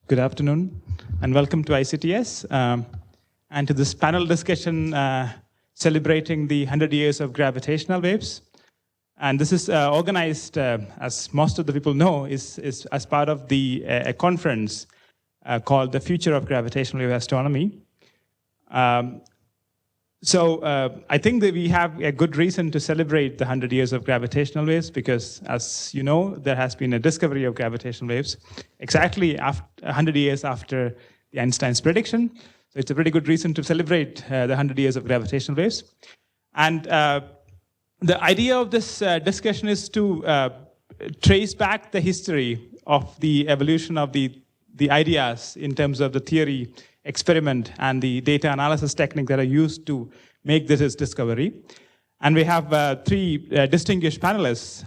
Good afternoon, and welcome to ICTS and to this panel discussion celebrating the 100 years of gravitational waves. And this is organized, as most of the people know, is as part of a conference called the Future of Gravitational-Wave Astronomy. So I think that we have a good reason to celebrate the 100 years of gravitational waves because, as you know, there has been a discovery of gravitational waves exactly 100 years after Einstein's prediction. So it's a pretty good reason to celebrate the 100 years of gravitational waves. And the idea of this discussion is to trace back the history of the evolution of the ideas in terms of the theory, experiment, and the data analysis technique that are used to make this discovery. And we have three distinguished panelists,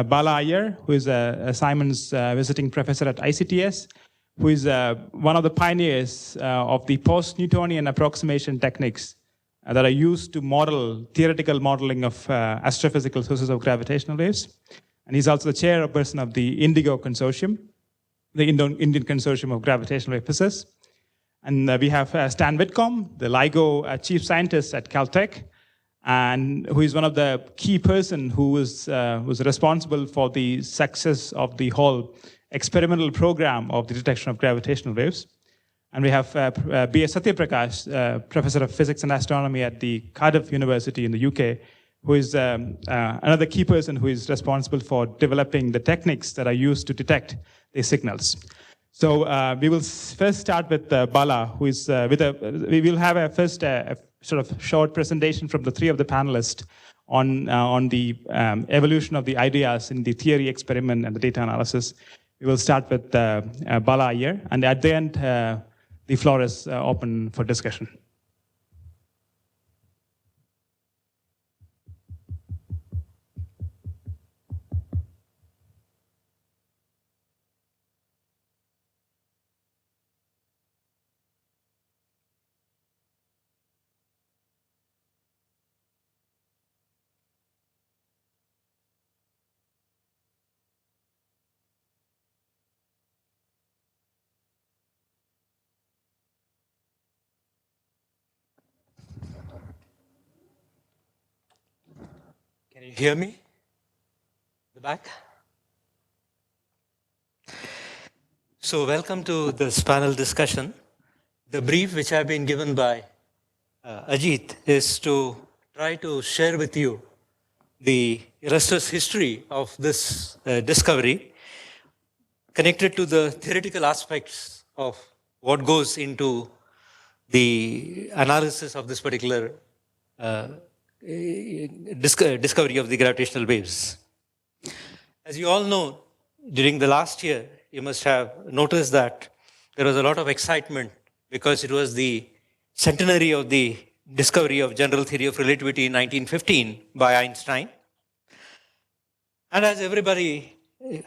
Bala R Iyer, who is a Simons visiting professor at ICTS, who is one of the pioneers of the post-Newtonian approximation techniques that are used to model theoretical modeling of astrophysical sources of gravitational waves. And he's also the chairperson of the INDIGO consortium, the Indian Consortium of Gravitational Wave Physicists. And we have Stan Whitcomb, the LIGO chief scientist at Caltech, and who is one of the key person who was responsible for the success of the whole experimental program of the detection of gravitational waves. And we have B. Sathyaprakash, professor of physics and astronomy at the Cardiff University in the UK, who is another key person who is responsible for developing the techniques that are used to detect these signals. So we will first start with Bala, who is we will have a first sort of short presentation from the three of the panelists on the evolution of the ideas in the theory, experiment, and the data analysis. We will start with Bala R Iyer, and at the end, the floor is open for discussion. Can you hear me? The back? So welcome to this panel discussion. The brief which I've been given by Ajit is to try to share with you the illustrious history of this discovery connected to the theoretical aspects of what goes into the analysis of this particular discovery of the gravitational waves. As you all know, during the last year, you must have noticed that there was a lot of excitement because it was the centenary of the discovery of general theory of relativity in 1915 by Einstein. And as everybody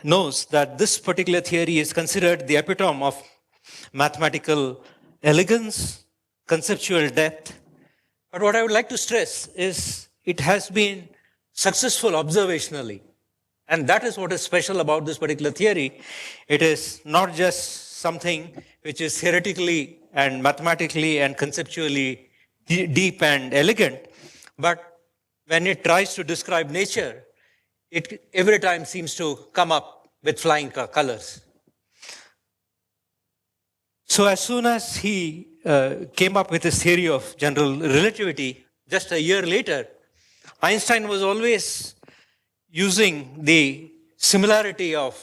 knows that this particular theory is considered the epitome of mathematical elegance, conceptual depth. But what I would like to stress is it has been successful observationally. And that is what is special about this particular theory. It is not just something which is theoretically and mathematically and conceptually deep and elegant, but when it tries to describe nature, it every time seems to come up with flying colors. So as soon as he came up with his theory of general relativity, just a year later, Einstein was always using the similarity of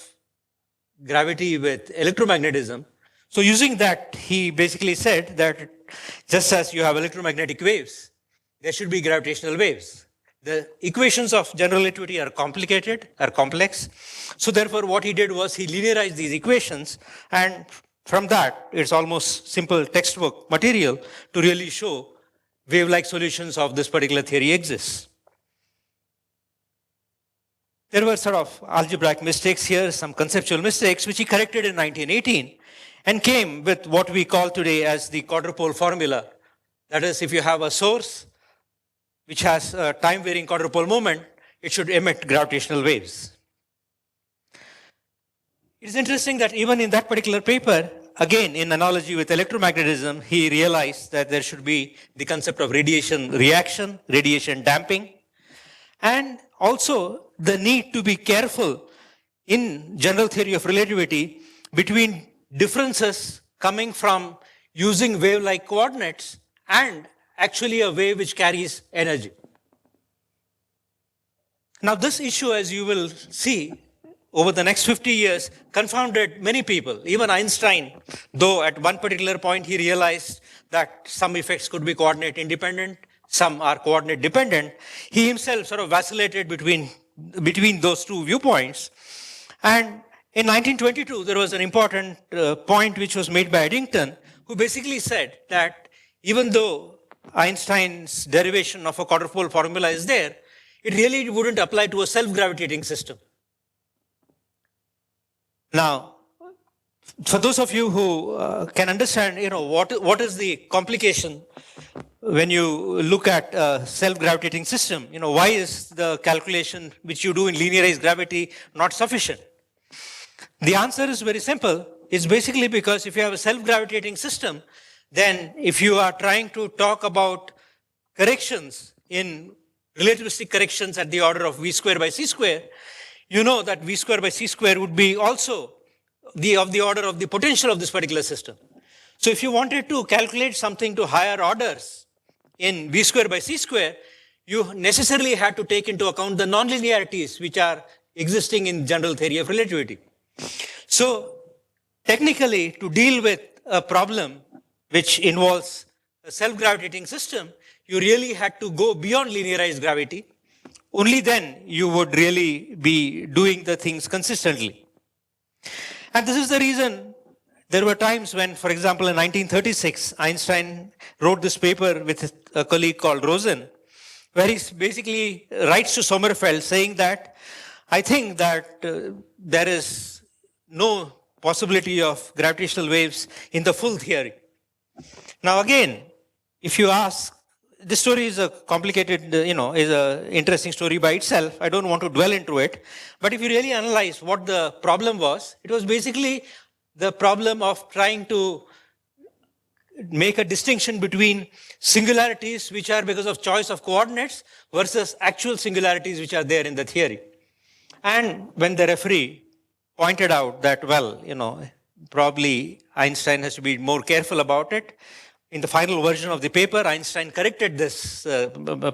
gravity with electromagnetism. So using that, he basically said that just as you have electromagnetic waves, there should be gravitational waves. The equations of general relativity are complicated, are complex. So therefore, what he did was he linearized these equations, and from that, it's almost simple textbook material to really show wave-like solutions of this particular theory exists. There were sort of algebraic mistakes here, some conceptual mistakes, which he corrected in 1918 and came with what we call today as the quadrupole formula. That is, if you have a source which has a time-varying quadrupole moment, it should emit gravitational waves. It is interesting that even in that particular paper, again, in analogy with electromagnetism, he realized that there should be the concept of radiation reaction, radiation damping, and also the need to be careful in general theory of relativity between differences coming from using wave-like coordinates and actually a wave which carries energy. Now this issue, as you will see, over the next 50 years, confounded many people. Even Einstein, though at one particular point he realized that some effects could be coordinate independent, some are coordinate dependent, he himself sort of vacillated between those two viewpoints. And in 1922, there was an important point which was made by Eddington, who basically said that even though Einstein's derivation of a quadrupole formula is there, it really wouldn't apply to a self-gravitating system. Now, for those of you who can understand, what is the complication when you look at a self-gravitating system, why is the calculation which you do in linearized gravity not sufficient? The answer is very simple. It's basically because if you have a self-gravitating system, then if you are trying to talk about corrections in relativistic corrections at the order of v square by c square, you know that v square by c square would be also of the order of the potential of this particular system. So if you wanted to calculate something to higher orders in v square by c square, you necessarily had to take into account the nonlinearities which are existing in general theory of relativity. So technically, to deal with a problem which involves a self-gravitating system, you really had to go beyond linearized gravity. Only then you would really be doing the things consistently. And this is the reason there were times when, for example, in 1936, Einstein wrote this paper with a colleague called Rosen, where he basically writes to Sommerfeld saying that, I think that there is no possibility of gravitational waves in the full theory. Now again, if you ask, this story is a complicated, is an interesting story by itself. I don't want to dwell into it. But if you really analyze what the problem was, it was basically the problem of trying to make a distinction between singularities which are because of choice of coordinates versus actual singularities which are there in the theory. And when the referee pointed out that, well, probably Einstein has to be more careful about it, in the final version of the paper, Einstein corrected this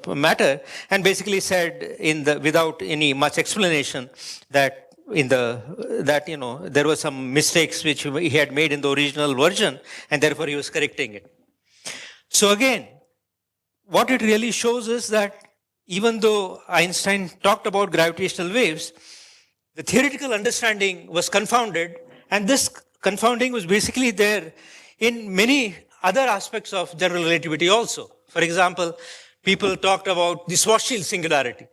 matter and basically said, without any much explanation, that there were some mistakes which he had made in the original version, and therefore he was correcting it. So again, what it really shows is that even though Einstein talked about gravitational waves, the theoretical understanding was confounded, and this confounding was basically there in many other aspects of general relativity also. For example, people talked about the Schwarzschild singularity.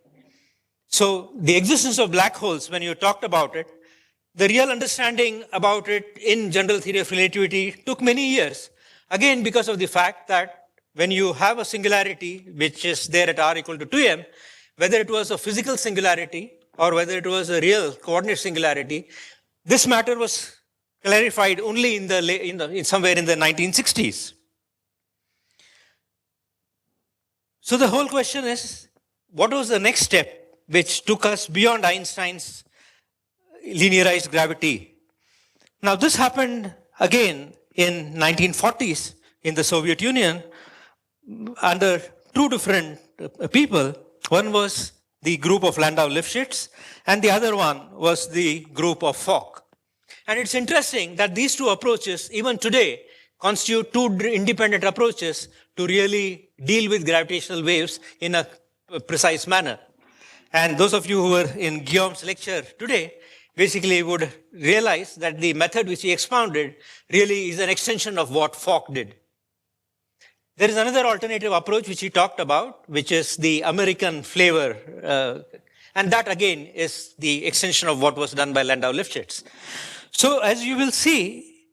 So the existence of black holes, when you talked about it, the real understanding about it in general theory of relativity took many years. Again, because of the fact that when you have a singularity which is there at r equal to 2m, whether it was a physical singularity or whether it was a real coordinate singularity, this matter was clarified only somewhere in the 1960s. So the whole question is, what was the next step which took us beyond Einstein's linearized gravity? Now this happened again in 1940s in the Soviet Union under two different people. One was the group of Landau-Lifshitz and the other one was the group of Fock. And it's interesting that these two approaches, even today, constitute two independent approaches to really deal with gravitational waves in a precise manner. And those of you who were in Guillaume's lecture today basically would realize that the method which he expounded really is an extension of what Fock did. There is another alternative approach which he talked about, which is the American flavor. And that again is the extension of what was done by Landau-Lifshitz. So as you will see,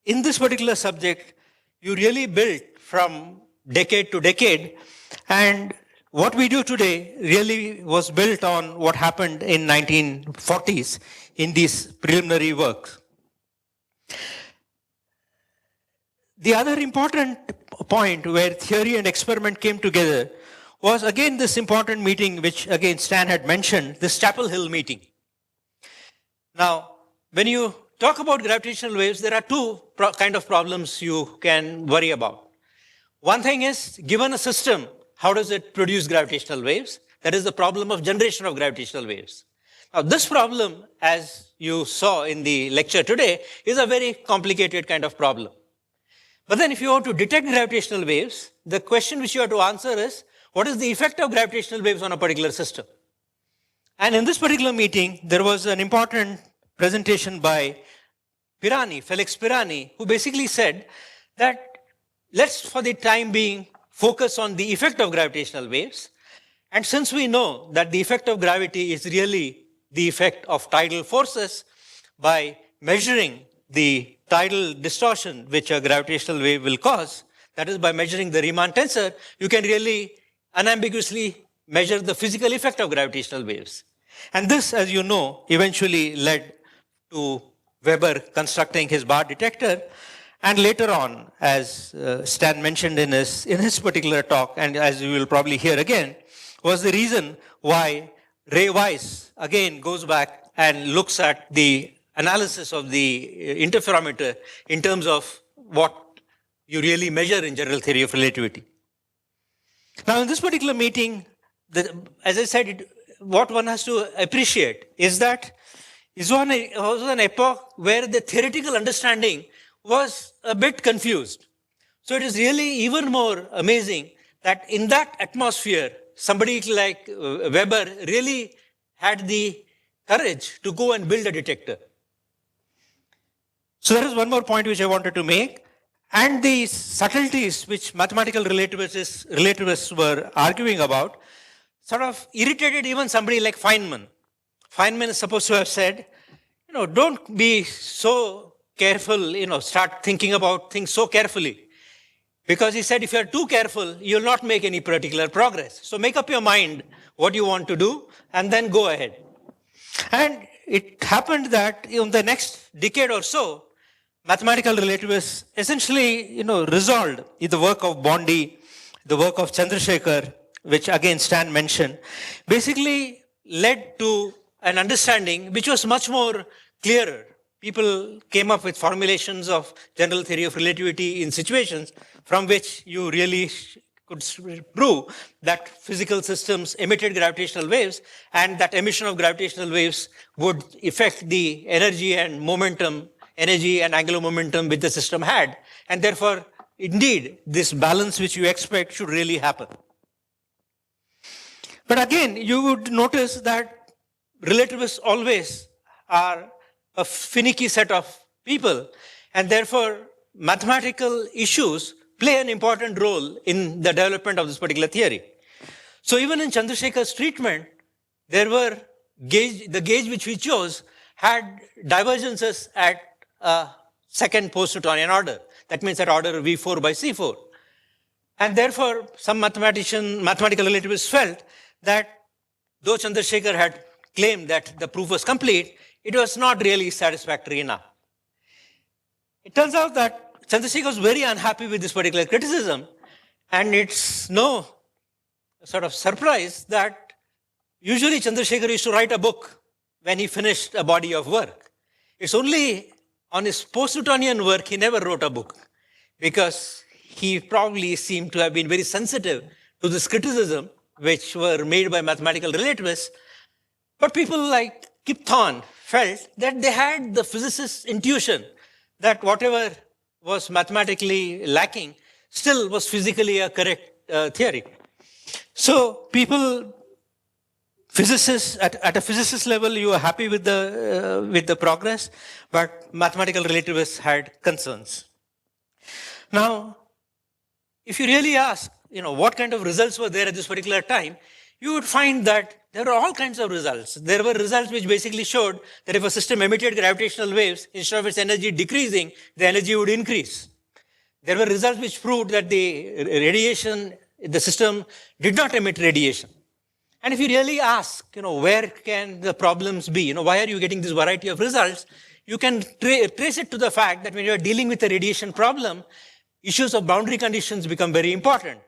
in this particular subject, you really build from decade to decade. And what we do today really was built on what happened in 1940s in these preliminary works. The other important point where theory and experiment came together was again this important meeting which again Stan had mentioned, this Chapel Hill meeting. Now, when you talk about gravitational waves, there are two kind of problems you can worry about. One thing is, given a system, how does it produce gravitational waves? That is the problem of generation of gravitational waves. Now, this problem, as you saw in the lecture today, is a very complicated kind of problem. But then if you want to detect gravitational waves, the question which you have to answer is, what is the effect of gravitational waves on a particular system? And in this particular meeting, there was an important presentation by Felix Pirani, who basically said that let's, for the time being, focus on the effect of gravitational waves. And since we know that the effect of gravity is really the effect of tidal forces, by measuring the tidal distortion which a gravitational wave will cause, that is by measuring the Riemann tensor, you can really unambiguously measure the physical effect of gravitational waves. And this, as you know, eventually led to Weber constructing his bar detector. And later on, as Stan mentioned in his particular talk, and as you will probably hear again, was the reason why Ray Weiss again goes back and looks at the analysis of the interferometer in terms of what you really measure in general theory of relativity. Now, in this particular meeting, as I said, what one has to appreciate is that it was an epoch where the theoretical understanding was a bit confused. So it is really even more amazing that in that atmosphere, somebody like Weber really had the courage to go and build a detector. So there is one more point which I wanted to make. And the subtleties which mathematical relativists were arguing about sort of irritated even somebody like Feynman. Feynman is supposed to have said, don't be so careful, start thinking about things so carefully. Because he said, if you're too careful, you'll not make any particular progress. So make up your mind what you want to do and then go ahead. And it happened that in the next decade or so, mathematical relativists essentially, resolved the work of Bondi, the work of Chandrasekhar, which again Stan mentioned, basically led to an understanding which was much more clearer. People came up with formulations of general theory of relativity in situations from which you really could prove that physical systems emitted gravitational waves, and that emission of gravitational waves would affect the energy and momentum, energy and angular momentum which the system had. And therefore, indeed, this balance which you expect should really happen. But again, you would notice that relativists always are a finicky set of people, and therefore mathematical issues play an important role in the development of this particular theory. So even in Chandrasekhar's treatment, there were the gauge which we chose had divergences at second post-Newtonian order. That means at order V4 by C4. And therefore, some mathematical relativists felt that though Chandrasekhar had claimed that the proof was complete, it was not really satisfactory enough. It turns out that Chandrasekhar was very unhappy with this particular criticism, and it's no sort of surprise that usually Chandrasekhar used to write a book when he finished a body of work. It's only on his post-Newtonian work he never wrote a book, because he probably seemed to have been very sensitive to this criticism which were made by mathematical relativists. But people like Kip Thorne felt that they had the physicist's intuition that whatever was mathematically lacking still was physically a correct theory. So physicists, at a physicist level, you are happy with the progress, but mathematical relativists had concerns. Now, if you really ask, what kind of results were there at this particular time, you would find that there were all kinds of results. There were results which basically showed that if a system emitted gravitational waves, instead of its energy decreasing, the energy would increase. There were results which proved that the system did not emit radiation. And if you really ask, where can the problems be? Why are you getting this variety of results? You can trace it to the fact that when you are dealing with a radiation problem, issues of boundary conditions become very important.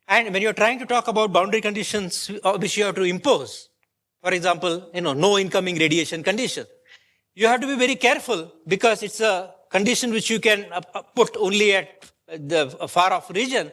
And when you're trying to talk about boundary conditions which you have to impose, for example, no incoming radiation condition, you have to be very careful because it's a condition which you can put only at the far off region.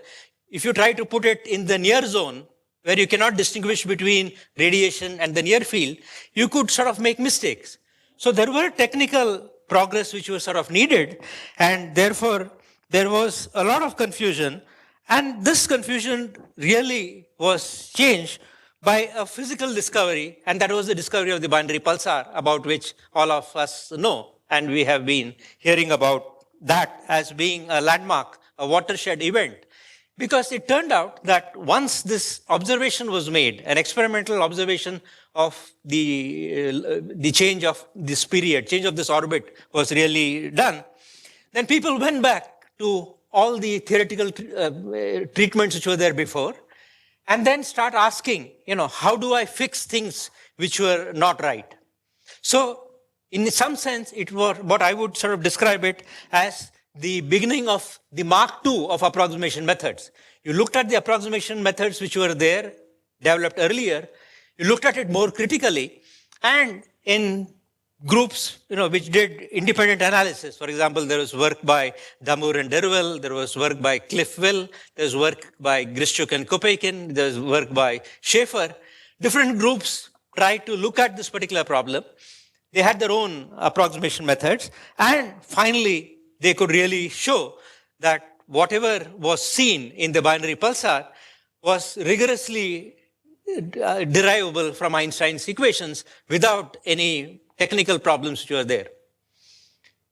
If you try to put it in the near zone, where you cannot distinguish between radiation and the near field, you could sort of make mistakes. So there were technical progress which was sort of needed, and therefore there was a lot of confusion. And this confusion really was changed by a physical discovery, and that was the discovery of the binary pulsar, about which all of us know. And we have been hearing about that as being a landmark, a watershed event. Because it turned out that once this observation was made, an experimental observation of the change of this period, change of this orbit was really done, then people went back to all the theoretical treatments which were there before, and then start asking, how do I fix things which were not right? So in some sense, it was what I would sort of describe it as the beginning of the Mark II of approximation methods. You looked at the approximation methods which were there, developed earlier, you looked at it more critically, and in groups which did independent analysis. For example, there was work by Damour and Derville, there was work by Cliff-Will, there was work by Grischuk and Kopeikin, there was work by Schaefer. Different groups tried to look at this particular problem. They had their own approximation methods, and finally they could really show that whatever was seen in the binary pulsar was rigorously derivable from Einstein's equations without any technical problems which were there.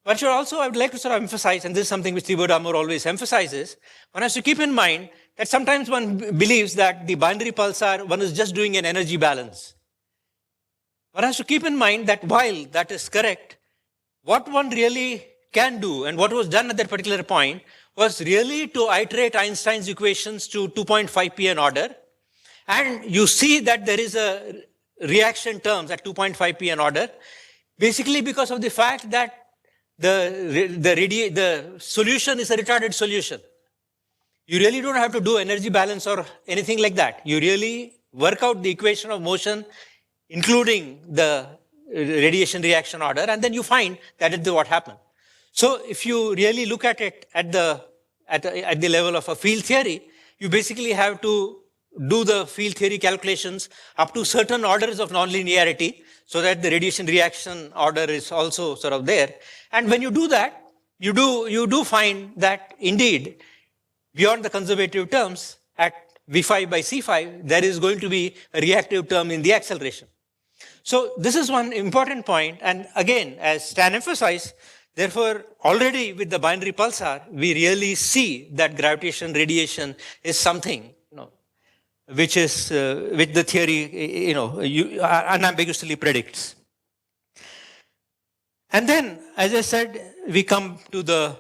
But also, I would like to sort of emphasize, and this is something which Thibaut Damour always emphasizes, one has to keep in mind that sometimes one believes that the binary pulsar, one is just doing an energy balance. One has to keep in mind that while that is correct, what one really can do, and what was done at that particular point, was really to iterate Einstein's equations to 2.5 p an order. And you see that there is a reaction terms at 2.5 p an order, basically because of the fact that the solution is a retarded solution. You really don't have to do energy balance or anything like that. You really work out the equation of motion, including the radiation reaction order, and then you find that is what happened. So if you really look at it at the level of a field theory, you basically have to do the field theory calculations up to certain orders of nonlinearity so that the radiation reaction order is also sort of there. And when you do that, you do find that indeed, beyond the conservative terms, at V5 by C5, there is going to be a reactive term in the acceleration. So this is one important point. And again, as Stan emphasized, therefore, already with the binary pulsar, we really see that gravitation radiation is something which the theory unambiguously predicts. And then, as I said, we come to the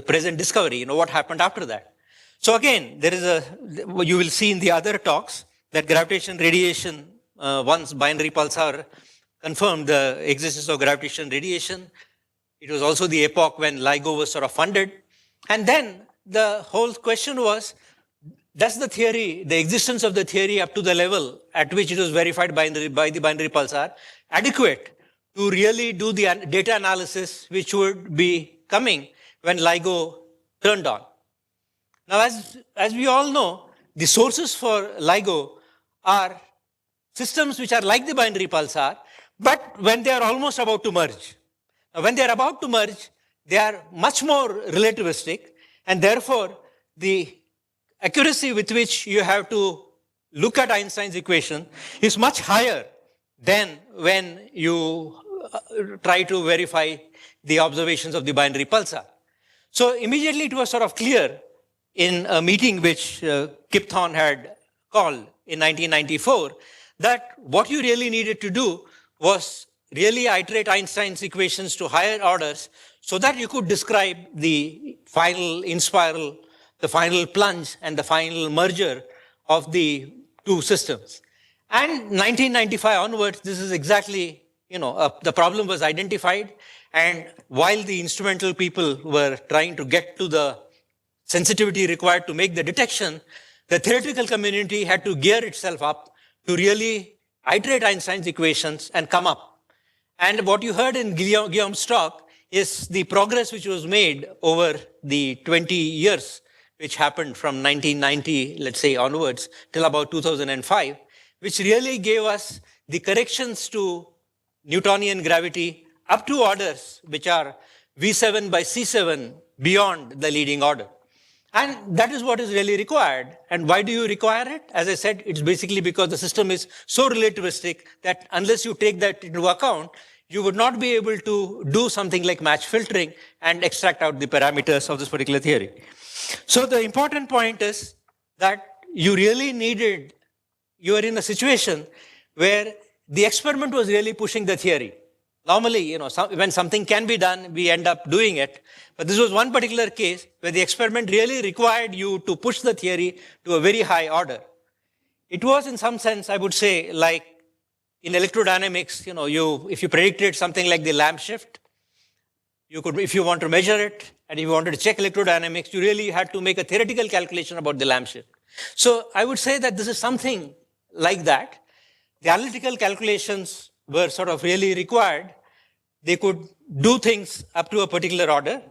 present discovery, what happened after that. So again, there is you will see in the other talks that gravitation radiation, once binary pulsar confirmed the existence of gravitation radiation, it was also the epoch when LIGO was sort of funded. And then the whole question was, does the theory, the existence of the theory up to the level at which it was verified by the binary pulsar, adequate to really do the data analysis which would be coming when LIGO turned on? Now, as we all know, the sources for LIGO are systems which are like the binary pulsar, but when they are almost about to merge. Now, when they are about to merge, they are much more relativistic, and therefore the accuracy with which you have to look at Einstein's equation is much higher than when you try to verify the observations of the binary pulsar. So immediately it was sort of clear in a meeting which Kip Thorne had called in 1994 that what you really needed to do was really iterate Einstein's equations to higher orders so that you could describe the final in-spiral, the final plunge, and the final merger of the two systems. And 1995 onwards, this is exactly the problem was identified, and while the instrumental people were trying to get to the sensitivity required to make the detection, the theoretical community had to gear itself up to really iterate Einstein's equations and come up. And what you heard in Guillaume's talk is the progress which was made over the 20 years, which happened from 1990, let's say, onwards, till about 2005, which really gave us the corrections to Newtonian gravity up to orders which are V7 by C7 beyond the leading order. And that is what is really required. And why do you require it? As I said, it's basically because the system is so relativistic that unless you take that into account, you would not be able to do something like match filtering and extract out the parameters of this particular theory. So the important point is that you really needed, you are in a situation where the experiment was really pushing the theory. Normally, when something can be done, we end up doing it. But this was one particular case where the experiment really required you to push the theory to a very high order. It was, in some sense, I would say, like in electrodynamics, if you predicted something like the lamp shift, you could, if you want to measure it, and if you wanted to check electrodynamics, you really had to make a theoretical calculation about the lamp shift. So I would say that this is something like that. The analytical calculations were sort of really required. They could do things up to a particular order.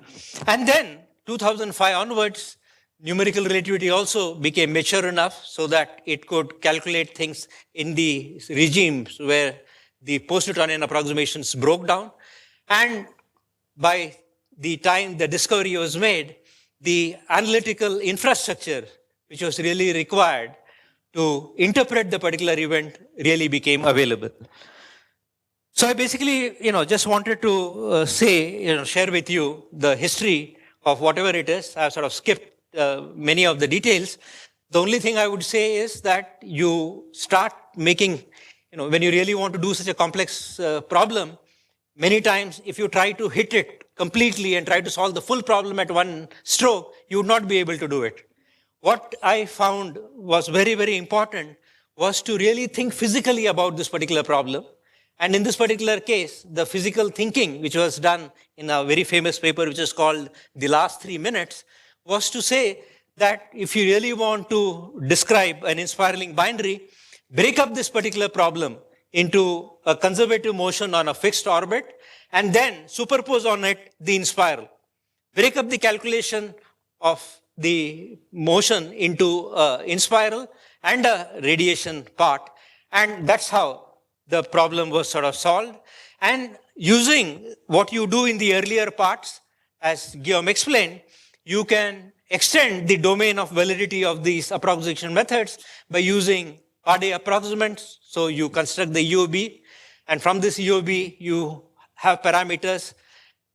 And then 2005 onwards, numerical relativity also became mature enough so that it could calculate things in the regimes where the post-Newtonian approximations broke down. And by the time the discovery was made, the analytical infrastructure, which was really required to interpret the particular event, really became available. So I basically, just wanted to share with you the history of whatever it is. I've sort of skipped many of the details. The only thing I would say is that you start making, when you really want to do such a complex problem, many times if you try to hit it completely and try to solve the full problem at one stroke, you would not be able to do it. What I found was very, very important was to really think physically about this particular problem. And in this particular case, the physical thinking, which was done in a very famous paper, which is called The Last 3 Minutes, was to say that if you really want to describe an inspiraling binary, break up this particular problem into a conservative motion on a fixed orbit, and then superpose on it the inspiral. Break up the calculation of the motion into inspiral and a radiation part. And that's how the problem was sort of solved. And using what you do in the earlier parts, as Guillaume explained, you can extend the domain of validity of these approximation methods by using CARDIFF approximants. So you construct the EOB, and from this EOB, you have parameters.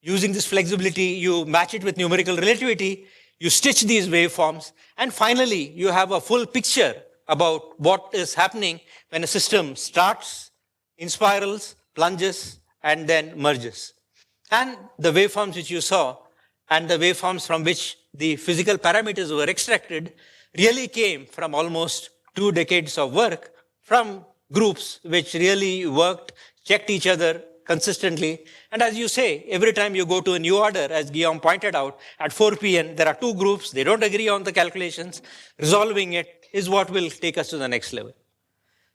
Using this flexibility, you match it with numerical relativity, you stitch these waveforms, and finally, you have a full picture about what is happening when a system starts, inspirals, plunges, and then merges. And the waveforms which you saw, and the waveforms from which the physical parameters were extracted, really came from almost 2 decades of work from groups which really worked, checked each other consistently. And as you say, every time you go to a new order, as Guillaume pointed out, at 4 p.m., there are 2 groups, they don't agree on the calculations. Resolving it is what will take us to the next level.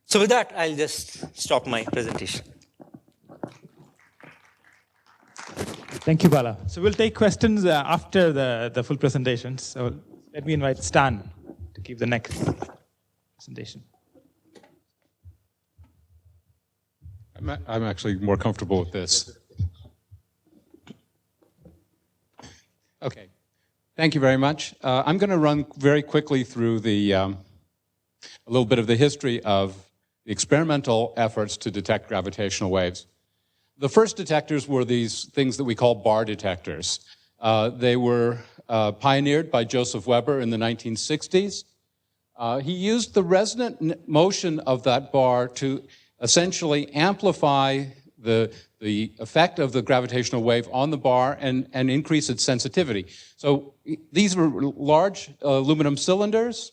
So with that, I'll just stop my presentation. Thank you, Bala. So we'll take questions after the full presentation. So let me invite Stan to give the next presentation. I'm actually more comfortable with this. Okay. Thank you very much. I'm going to run very quickly through a little bit of the history of the experimental efforts to detect gravitational waves. The first detectors were these things that we call bar detectors. They were pioneered by Joseph Weber in the 1960s. He used the resonant motion of that bar to essentially amplify the effect of the gravitational wave on the bar and increase its sensitivity. So these were large aluminum cylinders,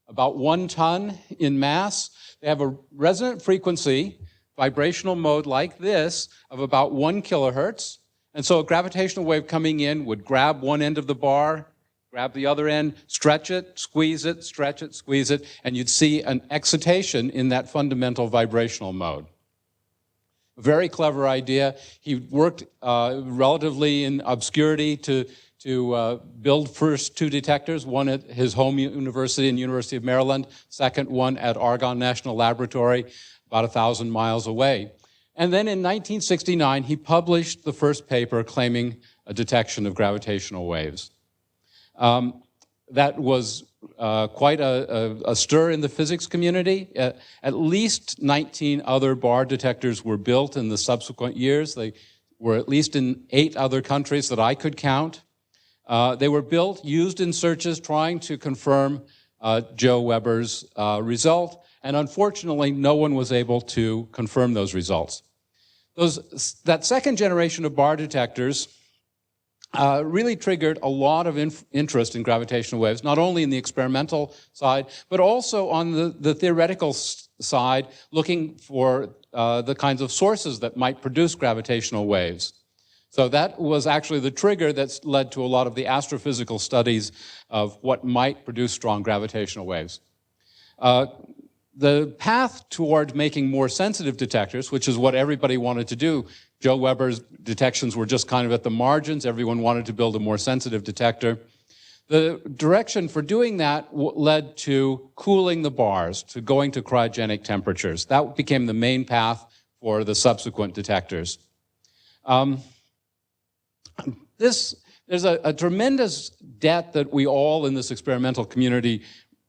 about 1 ton in mass. They have a resonant frequency vibrational mode like this of about 1 kilohertz. And so a gravitational wave coming in would grab one end of the bar, grab the other end, stretch it, stretch it, squeeze it, and you'd see an excitation in that fundamental vibrational mode. A very clever idea. He worked relatively in obscurity to build first 2 detectors, one at his home university in University of Maryland, second one at Argonne National Laboratory, about 1,000 miles away. And then in 1969, he published the first paper claiming a detection of gravitational waves. That was quite a stir in the physics community. At least 19 other bar detectors were built in the subsequent years. They were at least in 8 other countries that I could count. They were built, used in searches trying to confirm Joe Weber's result, and unfortunately, no one was able to confirm those results. That second generation of bar detectors really triggered a lot of interest in gravitational waves, not only in the experimental side, but also on the theoretical side, looking for the kinds of sources that might produce gravitational waves. So that was actually the trigger that's led to a lot of the astrophysical studies of what might produce strong gravitational waves. The path toward making more sensitive detectors, which is what everybody wanted to do, Joe Weber's detections were just kind of at the margins. Everyone wanted to build a more sensitive detector. The direction for doing that led to cooling the bars, to going to cryogenic temperatures. That became the main path for the subsequent detectors. There's a tremendous debt that we all in this experimental community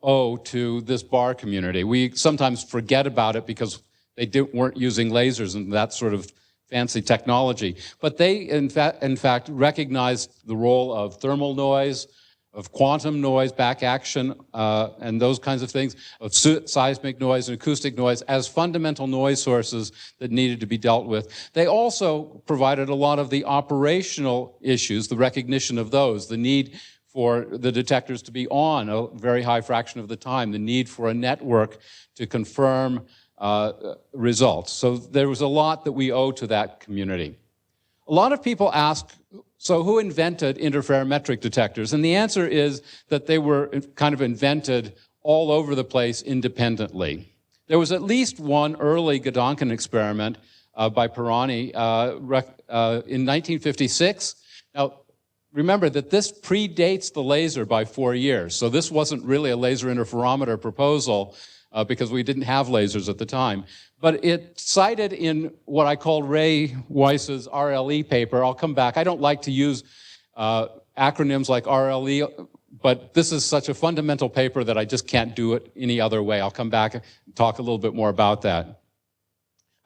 owe to this bar community. We sometimes forget about it because they weren't using lasers and that sort of fancy technology. But they, in fact, recognized the role of thermal noise, of quantum noise, back action, and those kinds of things, of seismic noise and acoustic noise as fundamental noise sources that needed to be dealt with. They also provided a lot of the operational issues, the recognition of those, the need for the detectors to be on a very high fraction of the time, the need for a network to confirm results. So there was a lot that we owe to that community. A lot of people ask, so who invented interferometric detectors? And the answer is that they were kind of invented all over the place independently. There was at least one early Gedanken experiment by Pirani in 1956. Now, remember that this predates the laser by 4 years, so this wasn't really a laser interferometer proposal because we didn't have lasers at the time. But it cited in what I call Ray Weiss's RLE paper. I'll come back. I don't like to use acronyms like RLE, but this is such a fundamental paper that I just can't do it any other way. I'll come back and talk a little bit more about that.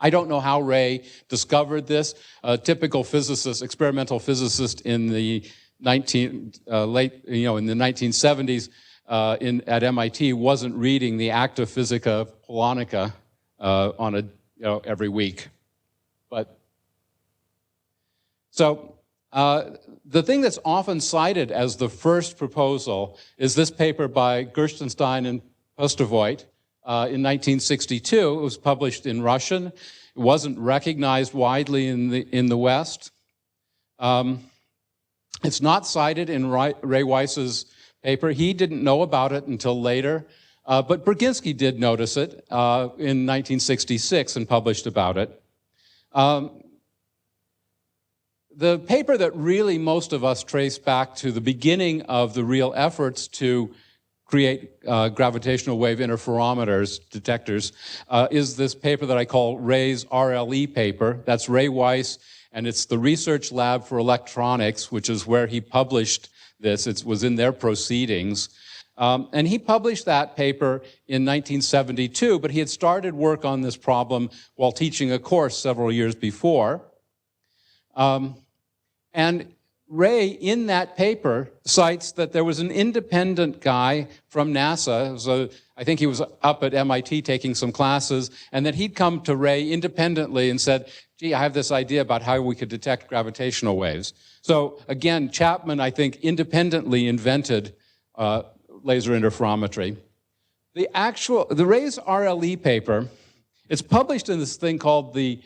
I don't know how Ray discovered this. A typical physicist, experimental physicist in the in the 1970s at MIT wasn't reading the Acta Physica Polonica every week. But so the thing that's often cited as the first proposal is this paper by Gerstenstein and Postovoit in 1962. It was published in Russian. It wasn't recognized widely in the West. It's not cited in Ray Weiss's paper. He didn't know about it until later, but Brzezinski did notice it in 1966 and published about it. The paper that really most of us trace back to the beginning of the real efforts to create gravitational wave interferometers, detectors, is this paper that I call Ray's RLE paper. That's Ray Weiss, and it's the Research Lab for Electronics, which is where he published this. It was in their proceedings. And he published that paper in 1972, but he had started work on this problem while teaching a course several years before. And Ray, in that paper, cites that there was an independent guy from NASA, so I think he was up at MIT taking some classes, and that he'd come to Ray independently and said, gee, I have this idea about how we could detect gravitational waves. So again, Chapman, I think, independently invented laser interferometry. The Ray's RLE paper It's published in this thing called the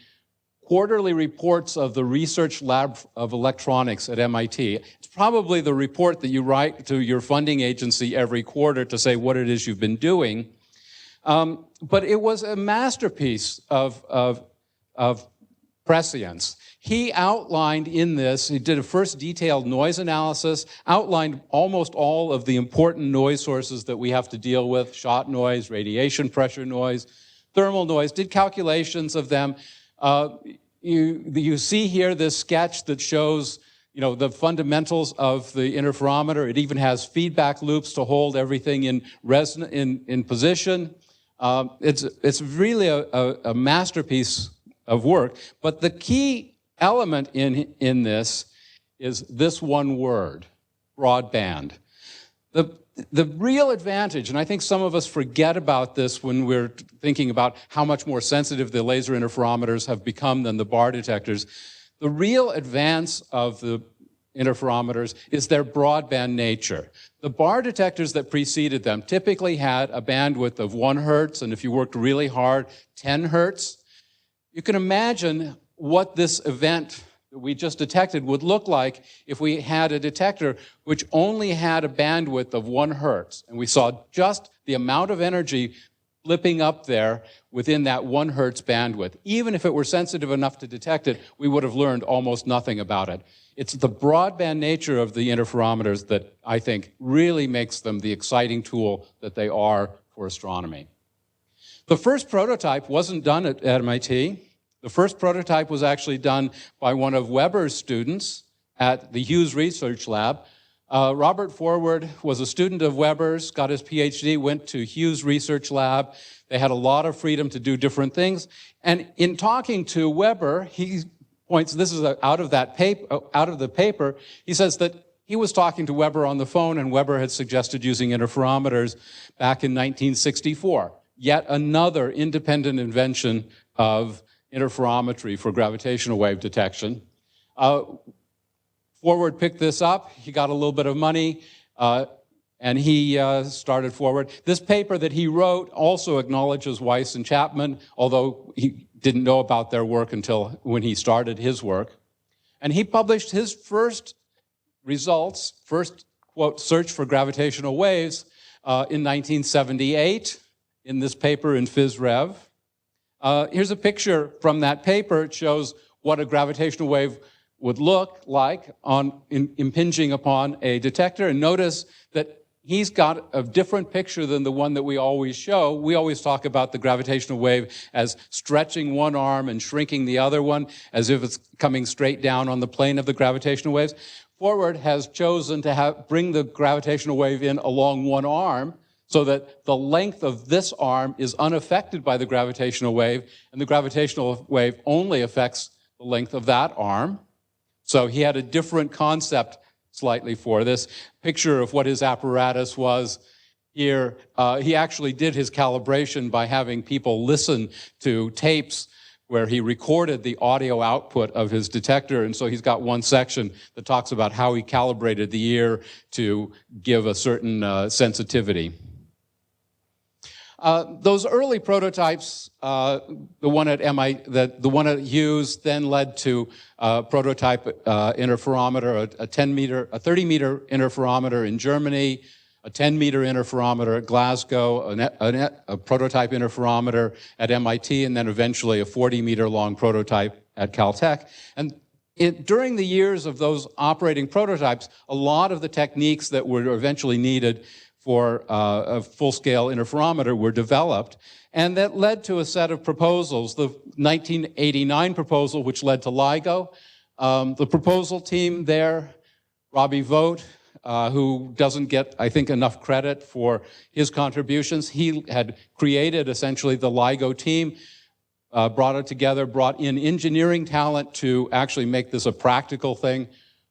Quarterly Reports of the Research Lab of Electronics at MIT. It's probably the report that you write to your funding agency every quarter to say what it is you've been doing. But it was a masterpiece of prescience. He outlined in this, he did a first detailed noise analysis, outlined almost all of the important noise sources that we have to deal with: shot noise, radiation pressure noise, thermal noise, did calculations of them. You see here this sketch that shows, the fundamentals of the interferometer. It even has feedback loops to hold everything in position. It's really a masterpiece of work. But the key element in this is this one word: broadband. The real advantage, and I think some of us forget about this when we're thinking about how much more sensitive the laser interferometers have become than the bar detectors, the real advance of the interferometers is their broadband nature. The bar detectors that preceded them typically had a bandwidth of 1 hertz, and if you worked really hard, 10 hertz. You can imagine what this event that we just detected would look like if we had a detector which only had a bandwidth of 1 hertz, and we saw just the amount of energy flipping up there within that 1 hertz bandwidth. Even if it were sensitive enough to detect it, we would have learned almost nothing about it. It's the broadband nature of the interferometers that I think really makes them the exciting tool that they are for astronomy. The first prototype wasn't done at MIT. The first prototype was actually done by one of Weber's students at the Hughes Research Lab. Robert Forward was a student of Weber's, got his PhD, went to Hughes Research Lab. They had a lot of freedom to do different things. And in talking to Weber, he points, this is out of the paper, he says that he was talking to Weber on the phone, and Weber had suggested using interferometers back in 1964. Yet another independent invention of interferometry for gravitational wave detection. Forward picked this up. He got a little bit of money, and he started Forward. This paper that he wrote also acknowledges Weiss and Chapman, although he didn't know about their work until when he started his work. And he published his first results, first, quote, search for gravitational waves in 1978 in this paper in PhysRev. Here's a picture from that paper. It shows what a gravitational wave would look like impinging upon a detector. And notice that he's got a different picture than the one that we always show. We always talk about the gravitational wave as stretching one arm and shrinking the other one, as if it's coming straight down on the plane of the gravitational waves. Forward has chosen to bring the gravitational wave in along one arm, so that the length of this arm is unaffected by the gravitational wave, and the gravitational wave only affects the length of that arm. So he had a different concept slightly for this. Picture of what his apparatus was here. He actually did his calibration by having people listen to tapes where he recorded the audio output of his detector, and so he's got one section that talks about how he calibrated the ear to give a certain sensitivity. Those early prototypes, the one at Hughes, then led to a prototype interferometer, a 30-meter interferometer in Germany, a 10-meter interferometer at Glasgow, a prototype interferometer at MIT, and then eventually a 40-meter long prototype at Caltech. And during the years of those operating prototypes, a lot of the techniques that were eventually needed for a full-scale interferometer were developed, and that led to a set of proposals. The 1989 proposal, which led to LIGO. The proposal team there, Robbie Vogt, who doesn't get, I think, enough credit for his contributions. He had created essentially the LIGO team, brought it together, brought in engineering talent to actually make this a practical thing.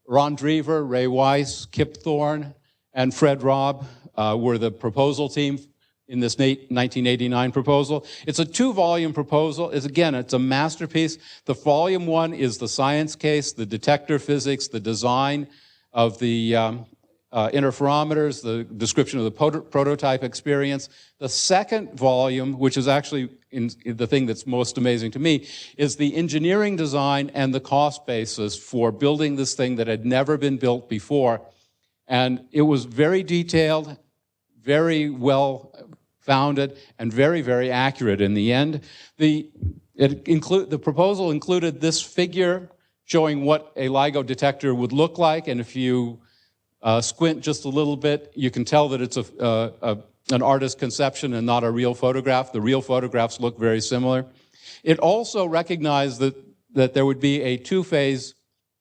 Ron Drever, Ray Weiss, Kip Thorne, and Fred Robb were the proposal team in this 1989 proposal. It's a 2-volume proposal. It's a masterpiece. The volume 1 is the science case, the detector physics, the design of the interferometers, the description of the prototype experience. The second volume, which is actually the thing that's most amazing to me, is the engineering design and the cost basis for building this thing that had never been built before. And it was very detailed, very well founded, and very, very accurate in the end. The proposal included this figure showing what a LIGO detector would look like, and if you squint just a little bit, you can tell that it's an artist's conception and not a real photograph. The real photographs look very similar. It also recognized that there would be a two-phase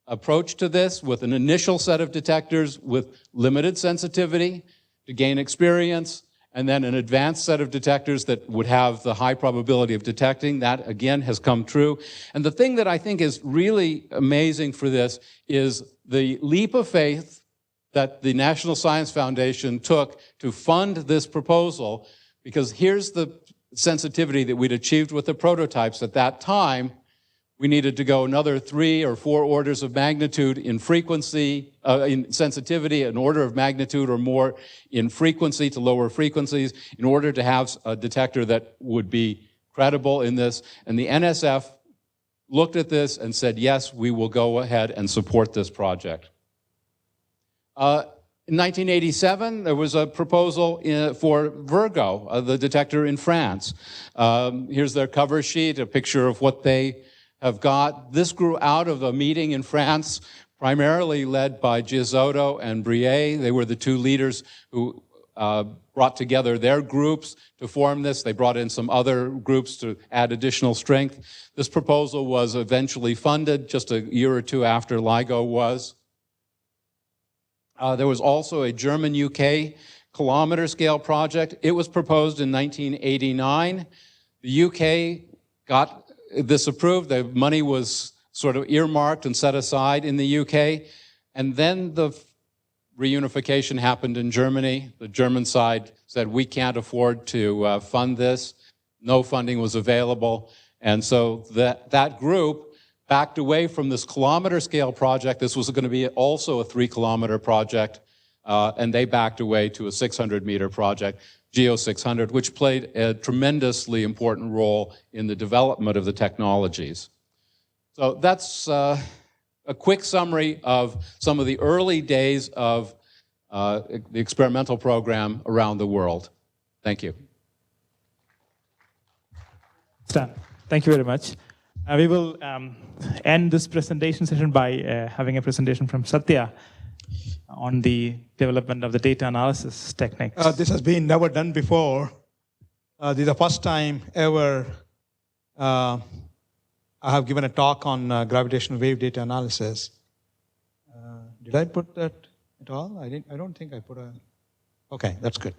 approach to this, with an initial set of detectors with limited sensitivity to gain experience, and then an advanced set of detectors that would have the high probability of detecting. That, again, has come true. And the thing that I think is really amazing for this is the leap of faith that the National Science Foundation took to fund this proposal, because here's the sensitivity that we'd achieved with the prototypes. At that time, we needed to go another 3 or 4 orders of magnitude in frequency, in sensitivity, an order of magnitude or more in frequency to lower frequencies, in order to have a detector that would be credible in this. And the NSF looked at this and said, yes, we will go ahead and support this project. In 1987, there was a proposal for Virgo, the detector in France. Here's their cover sheet, a picture of what they have got. This grew out of a meeting in France, primarily led by GWDAW and BLAIR. They were the two leaders who brought together their groups to form this. They brought in some other groups to add additional strength. This proposal was eventually funded just a year or two after LIGO was. There was also a German-UK kilometer scale project. It was proposed in 1989. The UK got this approved. The money was sort of earmarked and set aside in the UK. And then the reunification happened in Germany. The German side said, we can't afford to fund this. No funding was available. And so that group backed away from this kilometer scale project. This was going to be also a 3-kilometer project, and they backed away to a 600-meter project, GEO 600, which played a tremendously important role in the development of the technologies. So that's a quick summary of some of the early days of the experimental program around the world. Thank you. Stan, thank you very much. We will end this presentation session by having a presentation from Satya on the development of the data analysis techniques. This has been never done before. This is the first time ever I have given a talk on gravitational wave data analysis. Did I put that at all? I don't think I put a... Okay, that's good.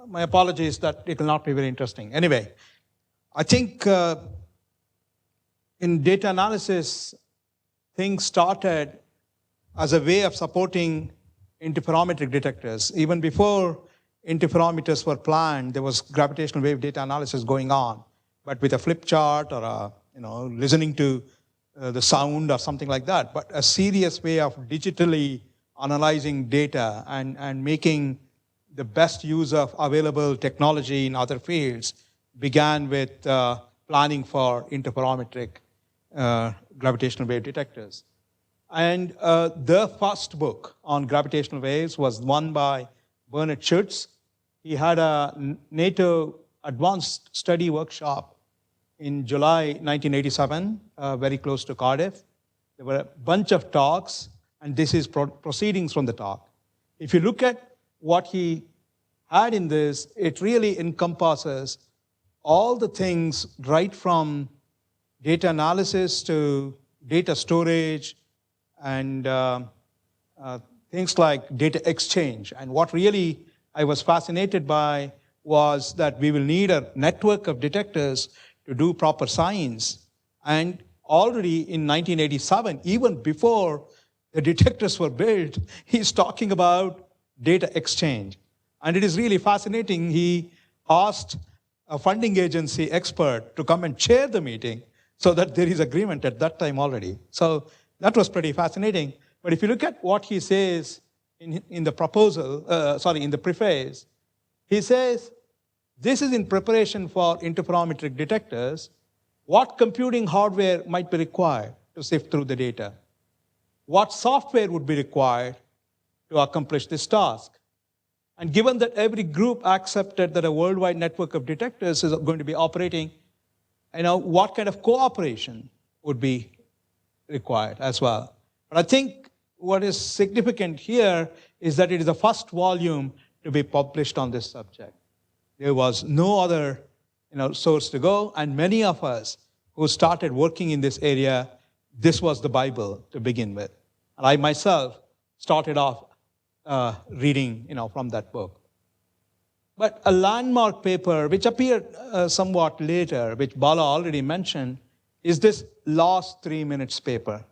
My apologies that it will not be very interesting. Anyway, I think in data analysis, things started as a way of supporting interferometric detectors. Even before interferometers were planned, there was gravitational wave data analysis going on, but with a flip chart or listening to the sound or something like that. But a serious way of digitally analyzing data and making the best use of available technology in other fields began with planning for interferometric gravitational wave detectors. And the first book on gravitational waves was one by Bernard SCHUTZ. He had a NATO advanced study workshop in July 1987, very close to Cardiff. There were a bunch of talks, and this is proceedings from the talk. If you look at what he had in this, it really encompasses all the things right from data analysis to data storage and things like data exchange. And what really I was fascinated by was that we will need a network of detectors to do proper science. And already in 1987, even before the detectors were built, he's talking about data exchange. And it is really fascinating. He asked a funding agency expert to come and chair the meeting so that there is agreement at that time already. So that was pretty fascinating. But if you look at what he says in the proposal, in the preface, he says, this is in preparation for interferometric detectors. What computing hardware might be required to sift through the data? What software would be required to accomplish this task? And given that every group accepted that a worldwide network of detectors is going to be operating, what kind of cooperation would be required as well? But I think what is significant here is that it is the first volume to be published on this subject. There was no other source to go, and many of us who started working in this area, this was the Bible to begin with. And I myself started off reading from that book. But a landmark paper, which appeared somewhat later, which Bala already mentioned, is this last 3 minutes paper.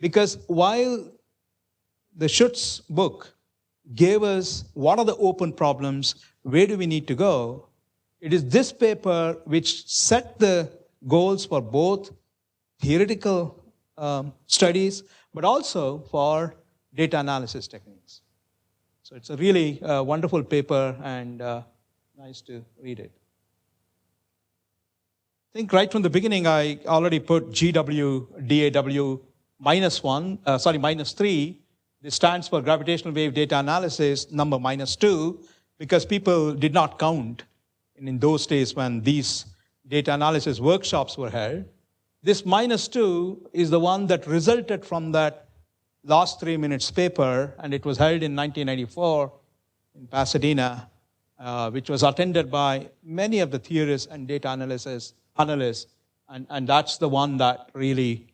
Because while the SCHUTZ book gave us what are the open problems, where do we need to go, it is this paper which set the goals for both theoretical studies, but also for data analysis techniques. So it's a really wonderful paper and nice to read it. I think right from the beginning, I already put GWDAW -3. This stands for gravitational wave data analysis number -2, because people did not count in those days when these data analysis workshops were held. This -2 is the one that resulted from that last 3 minutes paper, and it was held in 1994 in Pasadena, which was attended by many of the theorists and data analysts, and that's the one that really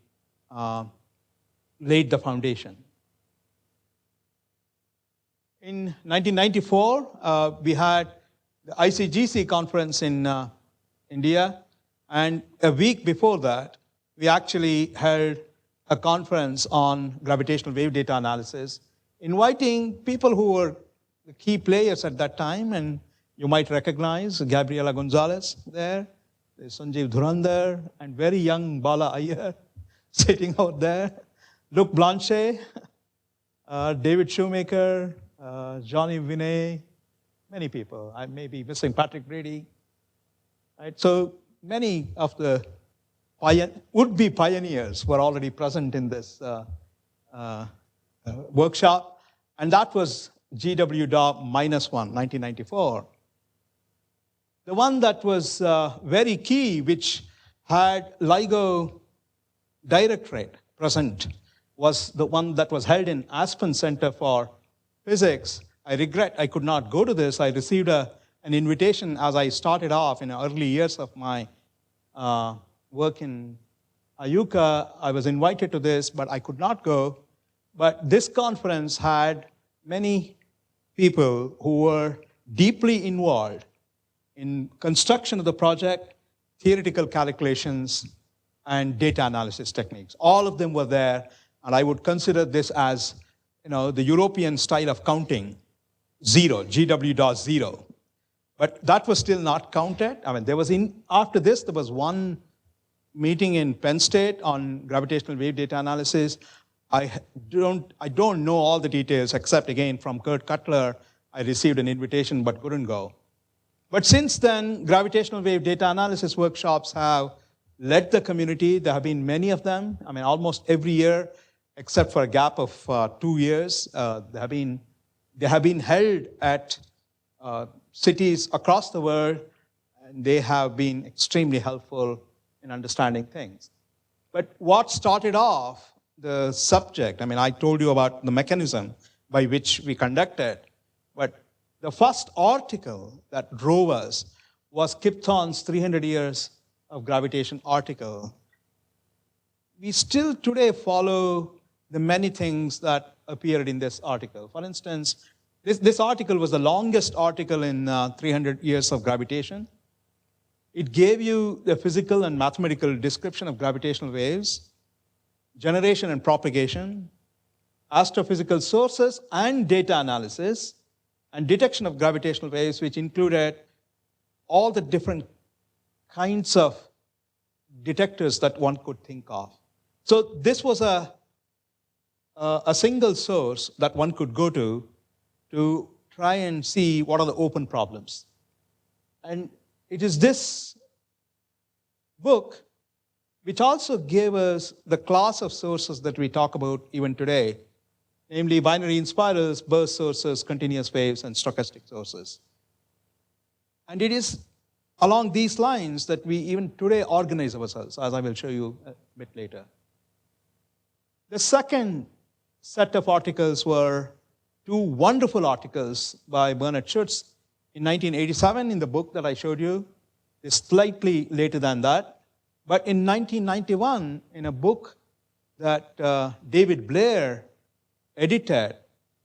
laid the foundation. In 1994, we had the ICGC conference in India, and a week before that, we actually held a conference on gravitational wave data analysis, inviting people who were the key players at that time, and you might recognize Gabriela Gonzalez there, there's Sanjeev Dhurandhar, and very young Bala Iyer sitting out there, Luc Blanchet, David Shoemaker, Johnny Vinay, many people. I may be missing Patrick Brady. Right? So many of the would-be pioneers were already present in this workshop, and that was GWDAW -1, 1994. The one that was very key, which had LIGO directorate present, was the one that was held in ASPEN Center for Physics. I regret I could not go to this. I received an invitation as I started off in the early years of my work in IUCAA. I was invited to this, but I could not go. But this conference had many people who were deeply involved in construction of the project, theoretical calculations, and data analysis techniques. All of them were there, and I would consider this as the European style of counting, 0, GWDAW 0. But that was still not counted. I mean, after this, there was one meeting in Penn State on gravitational wave data analysis. I don't know all the details, except again from Kurt Cutler, I received an invitation but couldn't go. But since then, gravitational wave data analysis workshops have led the community. There have been many of them. I mean, almost every year, except for a gap of 2 years, they have been held at cities across the world, and they have been extremely helpful in understanding things. But what started off the subject, I mean, I told you about the mechanism by which we conducted, but the first article that drove us was Kip Thorne's 300 Years of Gravitation article. We still today follow the many things that appeared in this article. For instance, this article was the longest article in 300 Years of Gravitation. It gave you the physical and mathematical description of gravitational waves, generation and propagation, astrophysical sources and data analysis, and detection of gravitational waves, which included all the different kinds of detectors that one could think of. So this was a a single source that one could go to try and see what are the open problems. And it is this book which also gave us the class of sources that we talk about even today, namely binary inspirals, burst sources, continuous waves, and stochastic sources. And it is along these lines that we even today organize ourselves, as I will show you a bit later. The second set of articles were two wonderful articles by Bernard SCHUTZ in 1987 in the book that I showed you. It's slightly later than that. But in 1991, in a book that David BLAIR edited,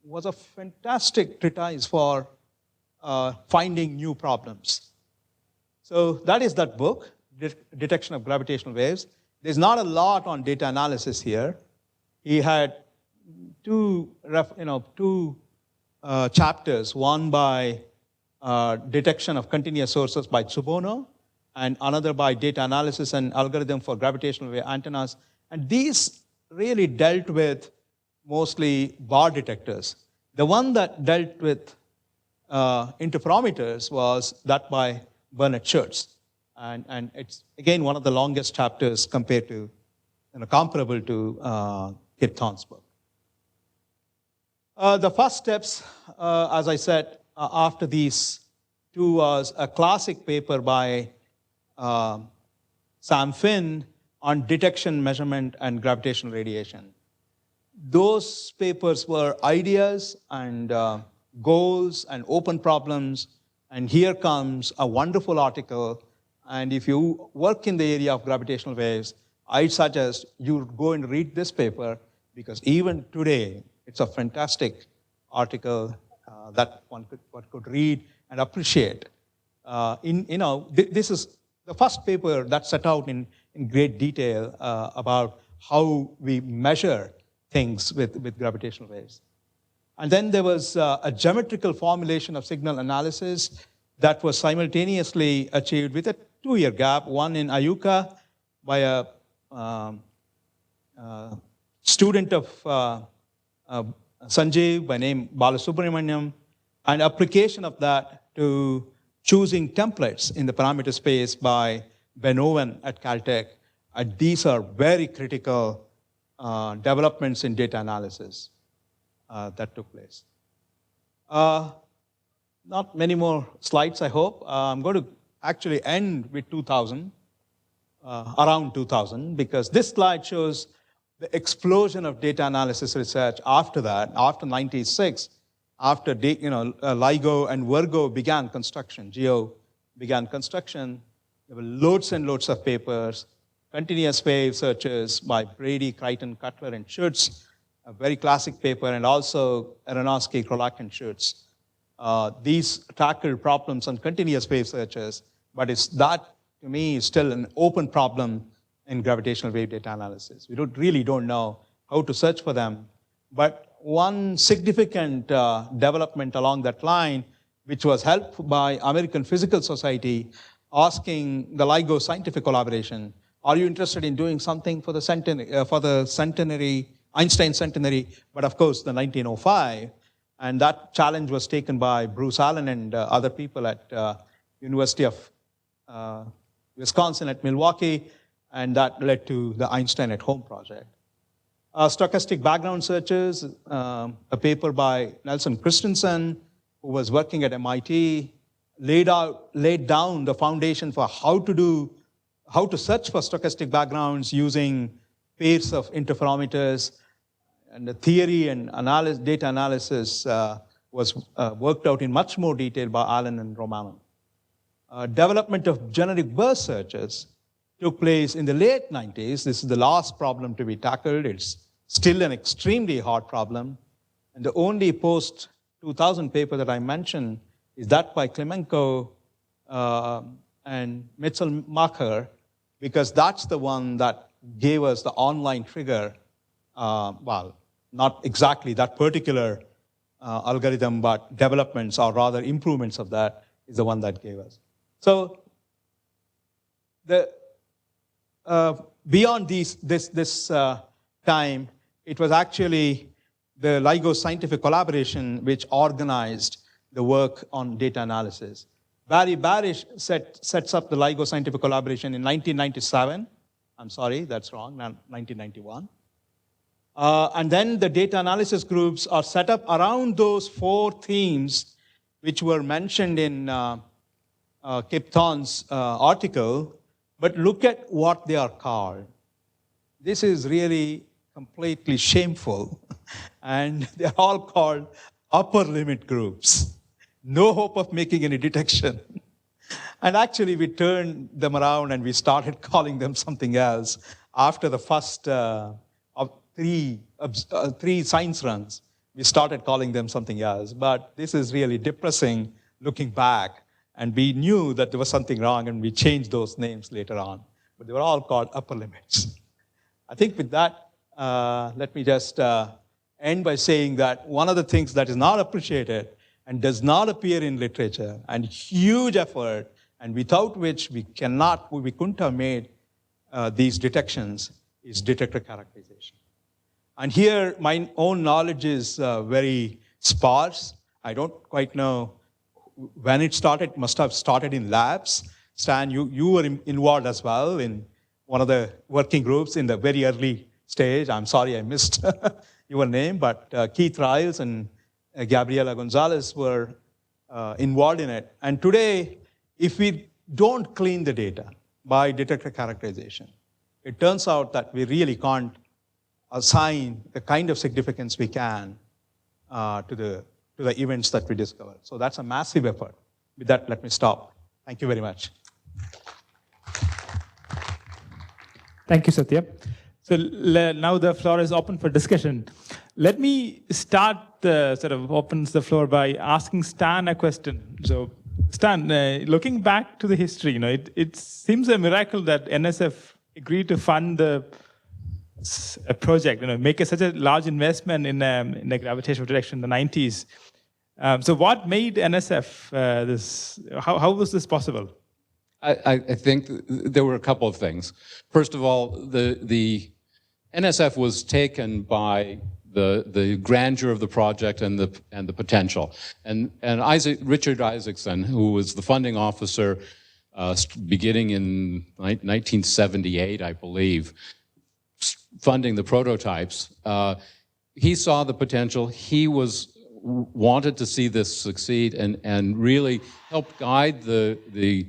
was a fantastic treatise for finding new problems. So that is that book, Detection of Gravitational Waves. There's not a lot on data analysis here. He had two chapters, one by detection of continuous sources by Tsubono, and another by data analysis and algorithm for gravitational wave antennas. And these really dealt with mostly bar detectors. The one that dealt with interferometers was that by Bernard SCHUTZ. And it's, again, one of the longest chapters compared to, comparable to Kip Thorne's book. The first steps, as I said, after these two was a classic paper by Sam Finn on detection, measurement, and gravitational radiation. Those papers were ideas and goals and open problems, and here comes a wonderful article. And if you work in the area of gravitational waves, I suggest you go and read this paper, because even today, it's a fantastic article that one could read and appreciate. This is the first paper that set out in great detail about how we measure things with gravitational waves. And then there was a geometrical formulation of signal analysis that was simultaneously achieved with a 2-year gap, one in Ayuka by a student of Sanjeev by name Bala and application of that to choosing templates in the parameter space by Ben Owen at Caltech. And these are very critical developments in data analysis that took place. Not many more slides, I hope. I'm going to actually end with 2000, around 2000, because this slide shows the explosion of data analysis research after that, after 96, after LIGO and Virgo began construction, GEO began construction. There were loads and loads of papers, continuous wave searches by Brady, Crichton, Cutler, and SCHUTZ, a very classic paper, and also Aronofsky, Krolak, and SCHUTZ. These tackled problems on continuous wave searches, but that, to me, is still an open problem in gravitational wave data analysis. We really don't know how to search for them. But one significant development along that line, which was helped by American Physical Society, asking the LIGO scientific collaboration, are you interested in doing something for the centenary, Einstein centenary, but of course the 1905. And that challenge was taken by Bruce Allen and other people at University of Wisconsin at Milwaukee, and that led to the Einstein at Home project. Stochastic background searches, a paper by Nelson Christensen, who was working at MIT, laid down the foundation for how to search for stochastic backgrounds using pairs of interferometers. And the theory and data analysis was worked out in much more detail by Allen and Ramanujan. Development of generic burst searches took place in the late 90s. This is the last problem to be tackled. It's still an extremely hard problem. And the only post-2000 paper that I mentioned is that by Klimenko and Mitchell-Macher, because that's the one that gave us the online trigger, well, not exactly that particular algorithm, but developments, or rather improvements of that, is the one that gave us. So beyond this time, it was actually the LIGO scientific collaboration which organized the work on data analysis. Barry Barish sets up the LIGO scientific collaboration in 1997. I'm sorry, that's wrong, 1991. And then the data analysis groups are set up around those 4 themes which were mentioned in Kip Thorne's article, but look at what they are called. This is really completely shameful, and they're all called upper limit groups. No hope of making any detection. And actually, we turned them around and we started calling them something else after the first of three science runs. We started calling them something else. But this is really depressing looking back. And we knew that there was something wrong, and we changed those names later on. But they were all called upper limits. I think with that, let me just end by saying that one of the things that is not appreciated and does not appear in literature, and huge effort, and without which we couldn't have made these detections, is detector characterization. And here, my own knowledge is very sparse. I don't quite know when it started. It must have started in labs. Stan, you were involved as well in one of the working groups in the very early stage. I'm sorry I missed your name, but Keith Riles and Gabriela Gonzalez were involved in it. And today, if we don't clean the data by detector characterization, it turns out that we really can't assign the kind of significance we can to the events that we discover. So that's a massive effort. With that, let me stop. Thank you very much. Thank you, Satya. So now the floor is open for discussion. Let me start opens the floor by asking Stan a question. So Stan, looking back to the history, it seems a miracle that NSF agreed to fund a project, make such a large investment in the gravitational detection in the 90s. So what made NSF this? How was this possible? I think there were a couple of things. First of all, the NSF was taken by the grandeur of the project and the potential. And Richard Isaacson, who was the funding officer beginning in 1978, I believe, funding the prototypes, he saw the potential. He wanted to see this succeed and really helped guide the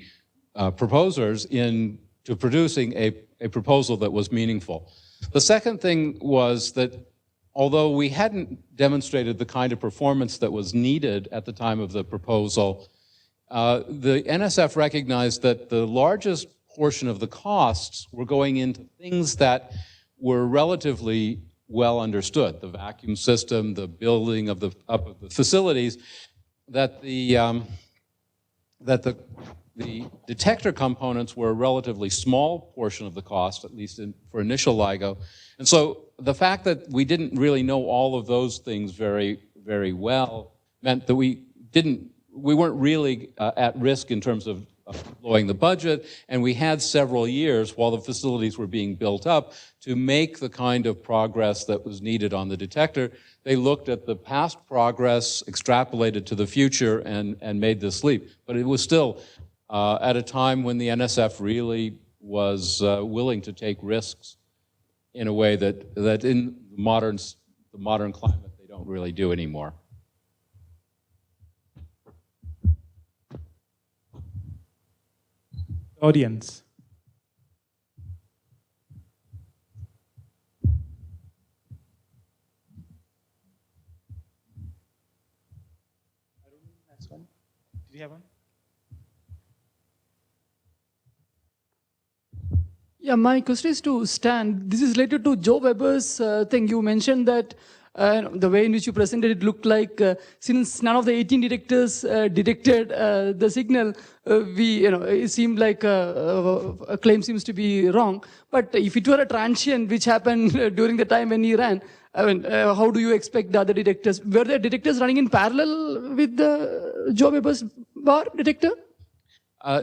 proposers into producing a proposal that was meaningful. The second thing was that although we hadn't demonstrated the kind of performance that was needed at the time of the proposal, the NSF recognized that the largest portion of the costs were going into things that were relatively well understood, the vacuum system, the building of the facilities, that the detector components were a relatively small portion of the cost, at least for initial LIGO. And so the fact that we didn't really know all of those things very, very well meant that we weren't really at risk in terms of blowing the budget, and we had several years while the facilities were being built up to make the kind of progress that was needed on the detector. They looked at the past progress, extrapolated to the future, and made this leap. But it was still at a time when the NSF really was willing to take risks in a way that in the modern climate they don't really do anymore. Audience. Next one. Did you have one? Yeah, my question is to Stan. This is related to Joe Weber's thing. You mentioned that the way in which you presented it looked like since none of the 18 detectors detected the signal, it seemed like a claim seems to be wrong. But if it were a transient which happened during the time when he ran, how do you expect the other detectors? Were there detectors running in parallel with the Joe Weber's bar detector?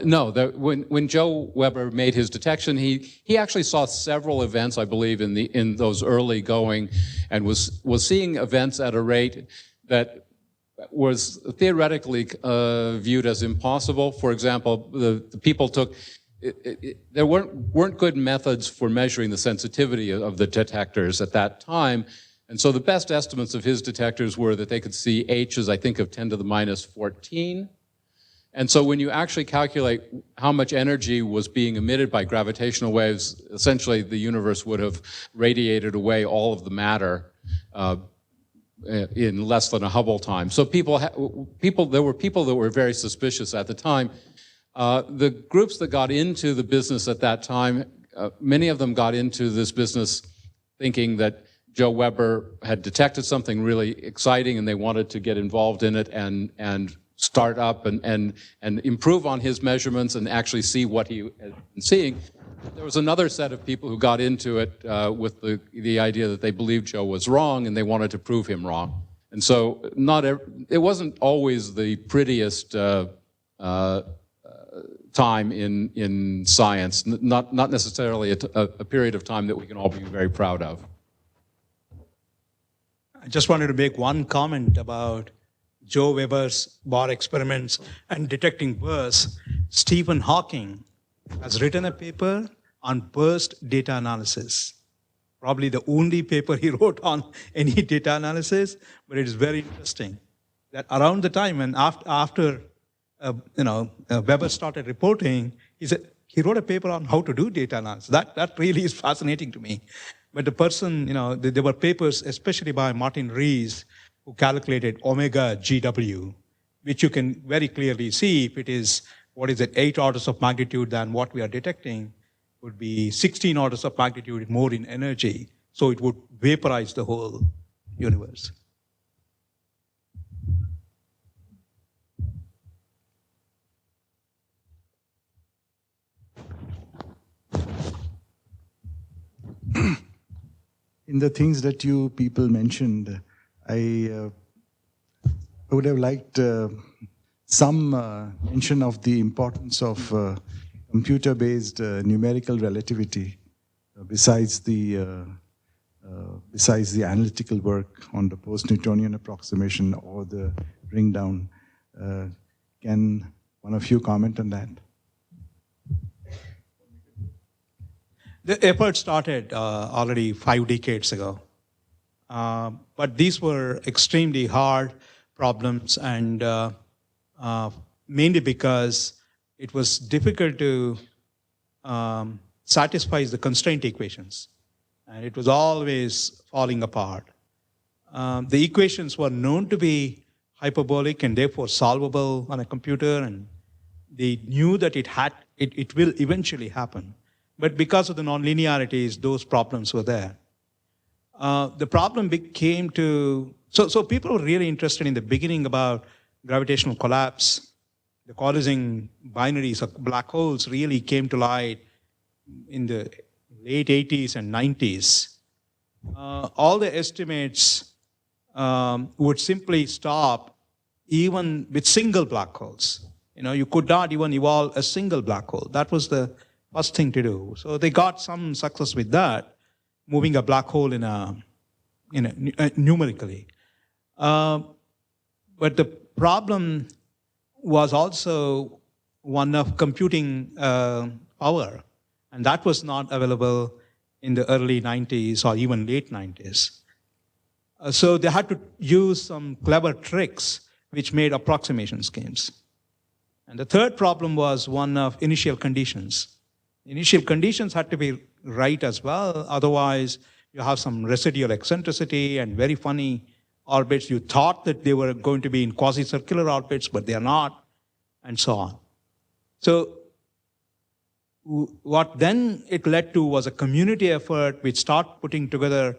No, when Joe Weber made his detection, he actually saw several events, I believe, in those early going, and was seeing events at a rate that was theoretically viewed as impossible. For example, the people took, there weren't good methods for measuring the sensitivity of the detectors at that time, and so the best estimates of his detectors were that they could see H's, I think, of 10 to the minus 14. And so when you actually calculate how much energy was being emitted by gravitational waves, essentially the universe would have radiated away all of the matter in less than a Hubble time. So there were people that were very suspicious at the time. The groups that got into the business at that time, many of them got into this business thinking that Joe Weber had detected something really exciting and they wanted to get involved in it and start up and improve on his measurements and actually see what he had been seeing. There was another set of people who got into it with the idea that they believed Joe was wrong and they wanted to prove him wrong. And so it wasn't always the prettiest time in science, not necessarily a period of time that we can all be very proud of. I just wanted to make one comment about Joe Weber's Bohr experiments and detecting bursts. Stephen Hawking has written a paper on burst data analysis. Probably the only paper he wrote on any data analysis, but it is very interesting that around the time when after Weber started reporting, he wrote a paper on how to do data analysis. That really is fascinating to me. But the person, there were papers, especially by Martin Rees, who calculated omega GW, which you can very clearly see if it is, 8 orders of magnitude than what we are detecting, would be 16 orders of magnitude more in energy. So it would vaporize the whole universe. In the things that you people mentioned, I would have liked some mention of the importance of computer-based numerical relativity besides the analytical work on the post-Newtonian approximation or the ring down. Can one of you comment on that? The effort started already 5 decades ago. But these were extremely hard problems, and mainly because it was difficult to satisfy the constraint equations. And it was always falling apart. The equations were known to be hyperbolic and therefore solvable on a computer, and they knew that it will eventually happen. But because of the nonlinearities, those problems were there. The problem became so people were really interested in the beginning about gravitational collapse. The coalescing binaries of black holes really came to light in the late 80s and 90s. All the estimates would simply stop even with single black holes. You could not even evolve a single black hole. That was the first thing to do. So they got some success with that, moving a black hole numerically. But the problem was also one of computing power, and that was not available in the early 90s or even late 90s. So they had to use some clever tricks which made approximation schemes. And the third problem was one of initial conditions. Initial conditions had to be right as well, otherwise you have some residual eccentricity and very funny orbits. You thought that they were going to be in quasi-circular orbits, but they are not, and so on. So what then it led to was a community effort which started putting together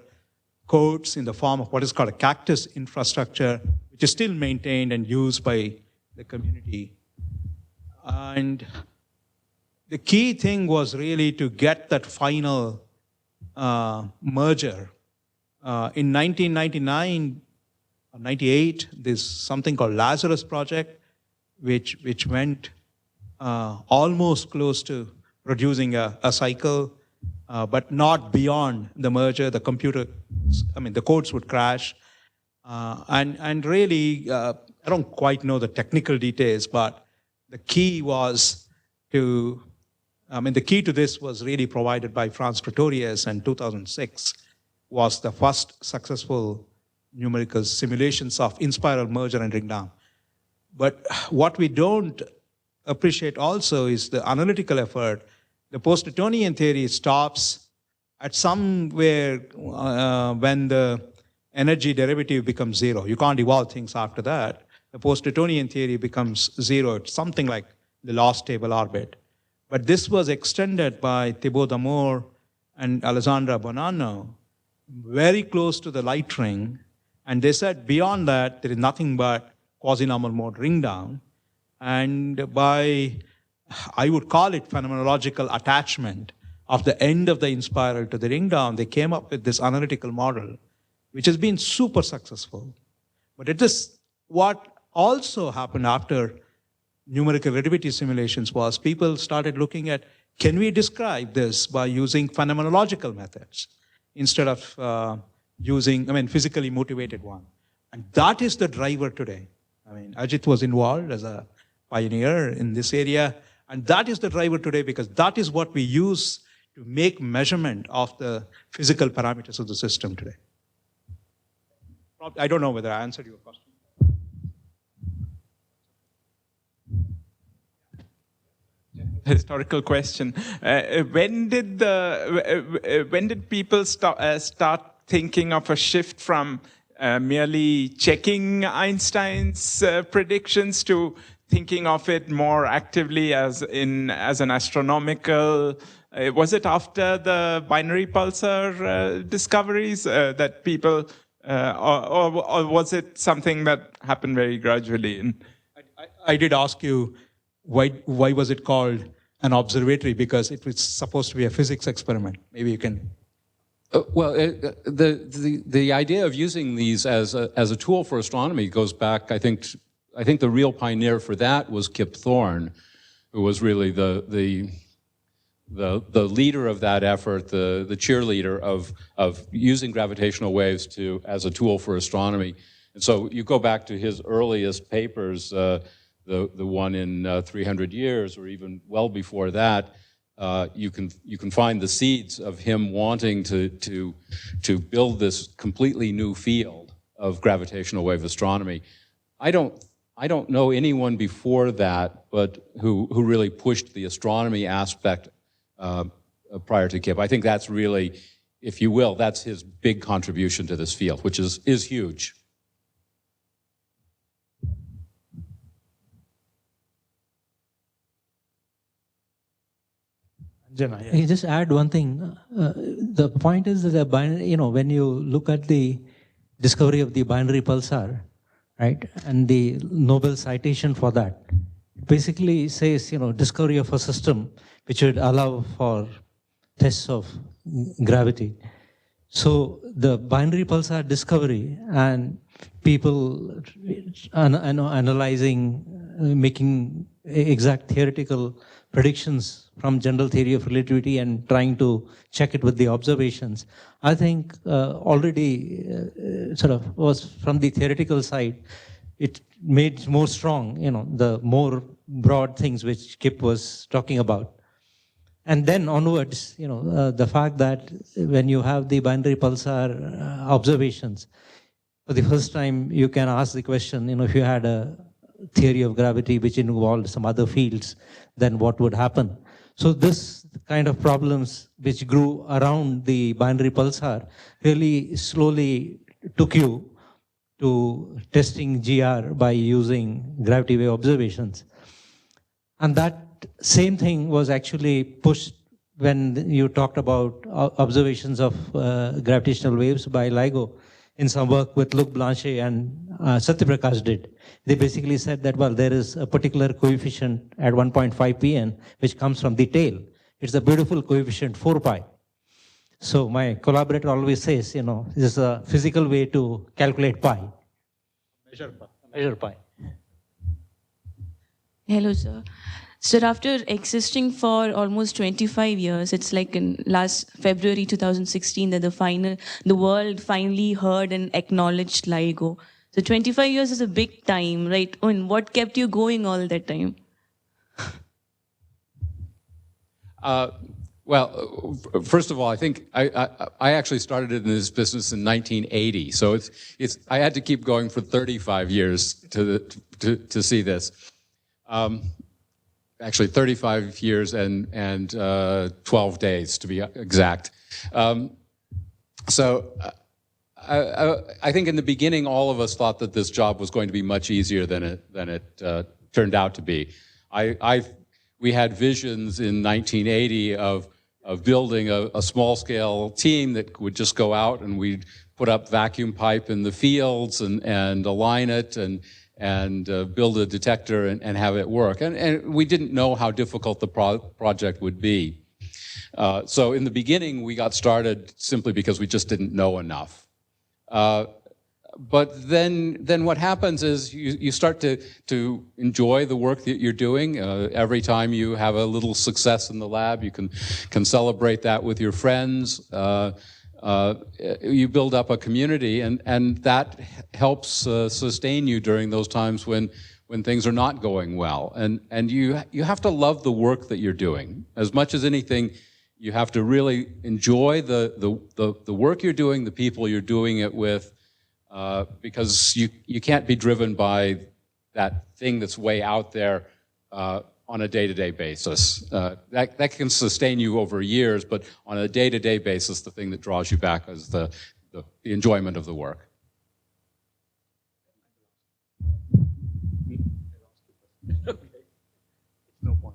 codes in the form of what is called a cactus infrastructure, which is still maintained and used by the community. And the key thing was really to get that final merger. In 1999 or 98, there's something called Lazarus project, which went almost close to producing a cycle, but not beyond the merger. The computer, the codes would crash. And really, I don't quite know the technical details, but the key was to, the key to this was really provided by Franz Pretorius in 2006, was the first successful numerical simulations of in-spiral merger and ring down. But what we don't appreciate also is the analytical effort. The post-Newtonian theory stops at somewhere when the energy derivative becomes zero. You can't evolve things after that. The post-Newtonian theory becomes zero. It's something like the last stable orbit. But this was extended by Thibaut Damour and Alessandra Bonanno, very close to the light ring. And they said beyond that, there is nothing but quasi-normal mode ring down. And by, I would call it phenomenological attachment of the end of the in-spiral to the ring down, they came up with this analytical model, which has been super successful. But it is what also happened after numerical relativity simulations was people started looking at, can we describe this by using phenomenological methods instead of using, physically motivated one. And that is the driver today. Ajit was involved as a pioneer in this area, and that is the driver today because that is what we use to make measurement of the physical parameters of the system today. I don't know whether I answered your question. Historical question. When did people start thinking of a shift from merely checking Einstein's predictions to thinking of it more actively as an astronomical? Was it after the binary pulsar discoveries that people, or was it something that happened very gradually? I did ask you, why was it called an observatory? Because it was supposed to be a physics experiment. Maybe you can. The idea of using these as a tool for astronomy goes back. I think the real pioneer for that was Kip Thorne, who was really the leader of that effort, the cheerleader of using gravitational waves as a tool for astronomy. And so you go back to his earliest papers, the one in 300 years, or even well before that. You can find the seeds of him wanting to build this completely new field of gravitational wave astronomy. I don't know anyone before that, but who really pushed the astronomy aspect prior to Kip. I think that's really, if you will, that's his big contribution to this field, which is huge. I can just add one thing. The point is that the binary, when you look at the discovery of the binary pulsar, right, and the Nobel citation for that, it basically says, discovery of a system which would allow for tests of gravity. So the binary pulsar discovery and people analyzing, making exact theoretical predictions from general theory of relativity and trying to check it with the observations, I think already sort of was from the theoretical side, it made more strong, the more broad things which Kip was talking about. And then onwards, the fact that when you have the binary pulsar observations, for the first time you can ask the question, if you had a theory of gravity which involved some other fields, then what would happen? So this kind of problems which grew around the binary pulsar really slowly took you to testing GR by using gravity wave observations. And that same thing was actually pushed when you talked about observations of gravitational waves by LIGO in some work with Luc Blanchet and Sathyaprakash did. They basically said that, well, there is a particular coefficient at 1.5 pn which comes from the tail. It's a beautiful coefficient, 4 pi. So my collaborator always says, this is a physical way to calculate pi. Measure pi. Measure pi. Hello, sir. So after existing for almost 25 years, it's like in last February 2016 that the world finally heard and acknowledged LIGO. So 25 years is a big time, right? I mean, what kept you going all that time? Well, first of all, I think I actually started in this business in 1980, so I had to keep going for 35 years to see this. Actually, 35 years and 12 days to be exact. So I think in the beginning, all of us thought that this job was going to be much easier than it turned out to be. We had visions in 1980 of building a small-scale team that would just go out and we'd put up vacuum pipe in the fields and align it and build a detector and have it work. And we didn't know how difficult the project would be. So in the beginning, we got started simply because we just didn't know enough. But then what happens is you start to enjoy the work that you're doing. Every time you have a little success in the lab, you can celebrate that with your friends. You build up a community, and that helps sustain you during those times when things are not going well. And you have to love the work that you're doing. As much as anything, you have to really enjoy the work you're doing, the people you're doing it with, because you can't be driven by that thing that's way out there on a day-to-day basis. That can sustain you over years, but on a day-to-day basis, the thing that draws you back is the enjoyment of the work. No point.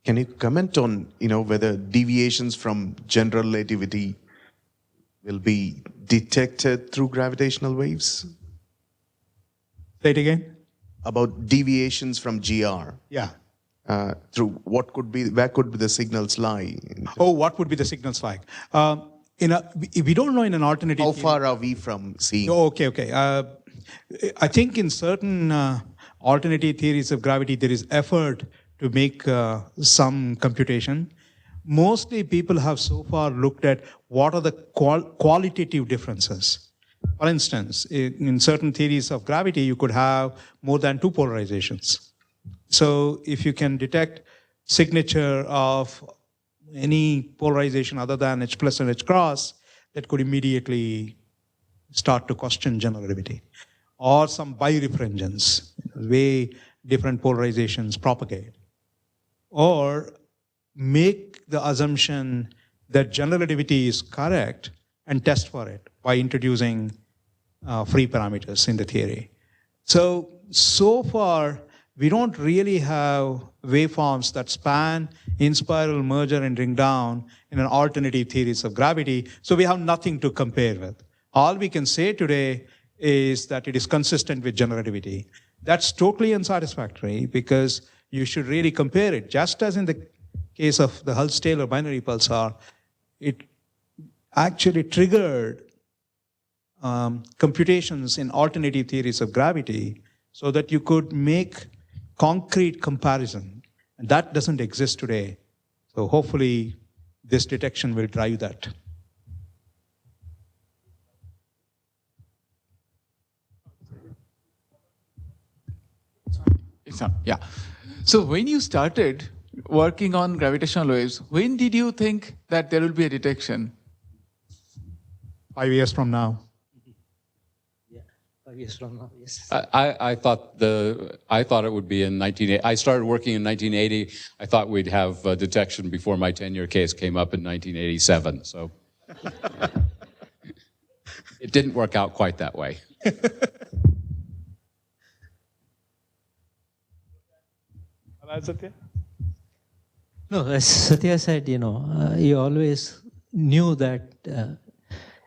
Can you comment on, whether deviations from general relativity will be detected through gravitational waves? Say it again. About deviations from GR. Yeah. Through where could be the signals lie? Oh, what would be the signals like? We don't know in an alternative. How far are we from seeing? Oh, okay. I think in certain alternative theories of gravity, there is effort to make some computation. Mostly people have so far looked at what are the qualitative differences. For instance, in certain theories of gravity, you could have more than two polarizations. So if you can detect signature of any polarization other than H plus and H cross, that could immediately start to question general relativity. Or some birefringence, way different polarizations propagate. Or make the assumption that general relativity is correct and test for it by introducing free parameters in the theory. So far, we don't really have waveforms that span in-spiral, merger, and ring down in an alternative theories of gravity, so we have nothing to compare with. All we can say today is that it is consistent with general relativity. That's totally unsatisfactory because you should really compare it. Just as in the case of the Hulse-Taylor binary pulsar, it actually triggered computations in alternative theories of gravity so that you could make concrete comparison. And that doesn't exist today. So hopefully this detection will drive that. Yeah. So when you started working on gravitational waves, when did you think that there will be a detection? 5 years from now. Yeah, 5 years from now, yes. I thought it would be in 1980. I started working in 1980. I thought we'd have detection before my tenure case came up in 1987. So it didn't work out quite that way. No, as Satya said, you always knew that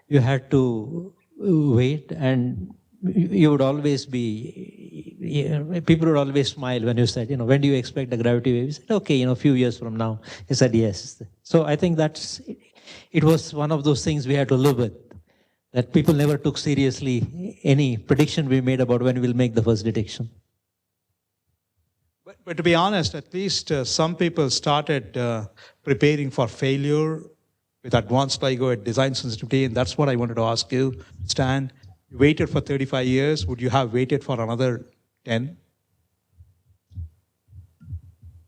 you had to wait, and you would always be, people would always smile when you said, when do you expect the gravity wave? You said, okay, a few years from now. He said, yes. So I think it was one of those things we had to live with, that people never took seriously any prediction we made about when we'll make the first detection. But to be honest, at least some people started preparing for failure with advanced LIGO at design sensitivity, and that's what I wanted to ask you, Stan. You waited for 35 years. Would you have waited for another 10?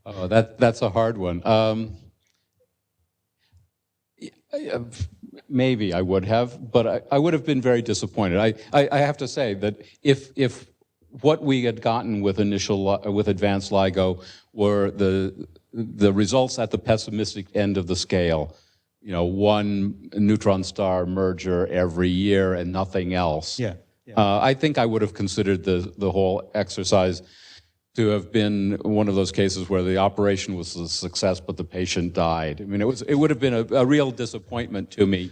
Oh, that's a hard one. Maybe I would have, but I would have been very disappointed. I have to say that if what we had gotten with advanced LIGO were the results at the pessimistic end of the scale, you know, one neutron star merger every year and nothing else. Yeah. I think I would have considered the whole exercise to have been one of those cases where the operation was a success, but the patient died. I mean, it would have been a real disappointment to me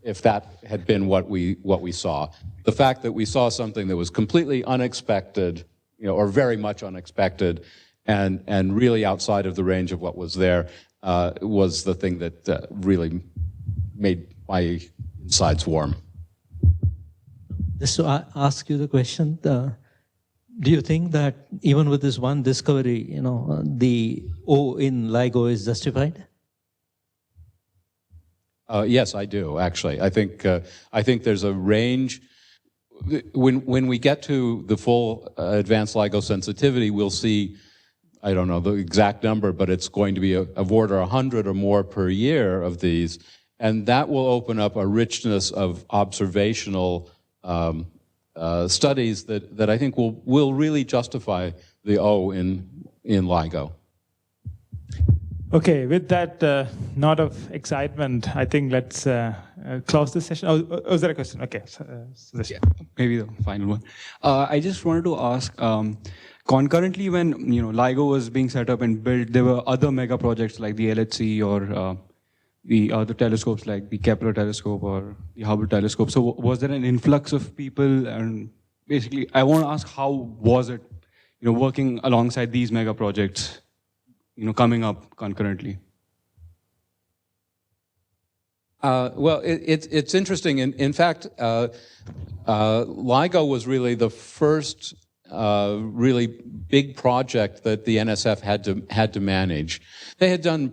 if that had been what we saw. The fact that we saw something that was completely unexpected, you know, or very much unexpected, and really outside of the range of what was there, was the thing that really made my insides warm. Just to ask you the question, do you think that even with this one discovery, you know, the O in LIGO is justified? Yes, I do, actually. I think there's a range. When we get to the full advanced LIGO sensitivity, we'll see, I don't know the exact number, but it's going to be of order 100 or more per year of these, and that will open up a richness of observational studies that I think will really justify the O in LIGO. Okay, with that note of excitement, I think let's close this session. Oh, is there a question? Okay, yeah, maybe the final one. I just wanted to ask, concurrently when LIGO was being set up and built, there were other mega projects like the LHC or the other telescopes like the Kepler telescope or the Hubble telescope. So was there an influx of people? And basically, I want to ask, how was it, working alongside these mega projects, coming up concurrently? Well, it's interesting. In fact, LIGO was really the first really big project that the NSF had to manage. They had done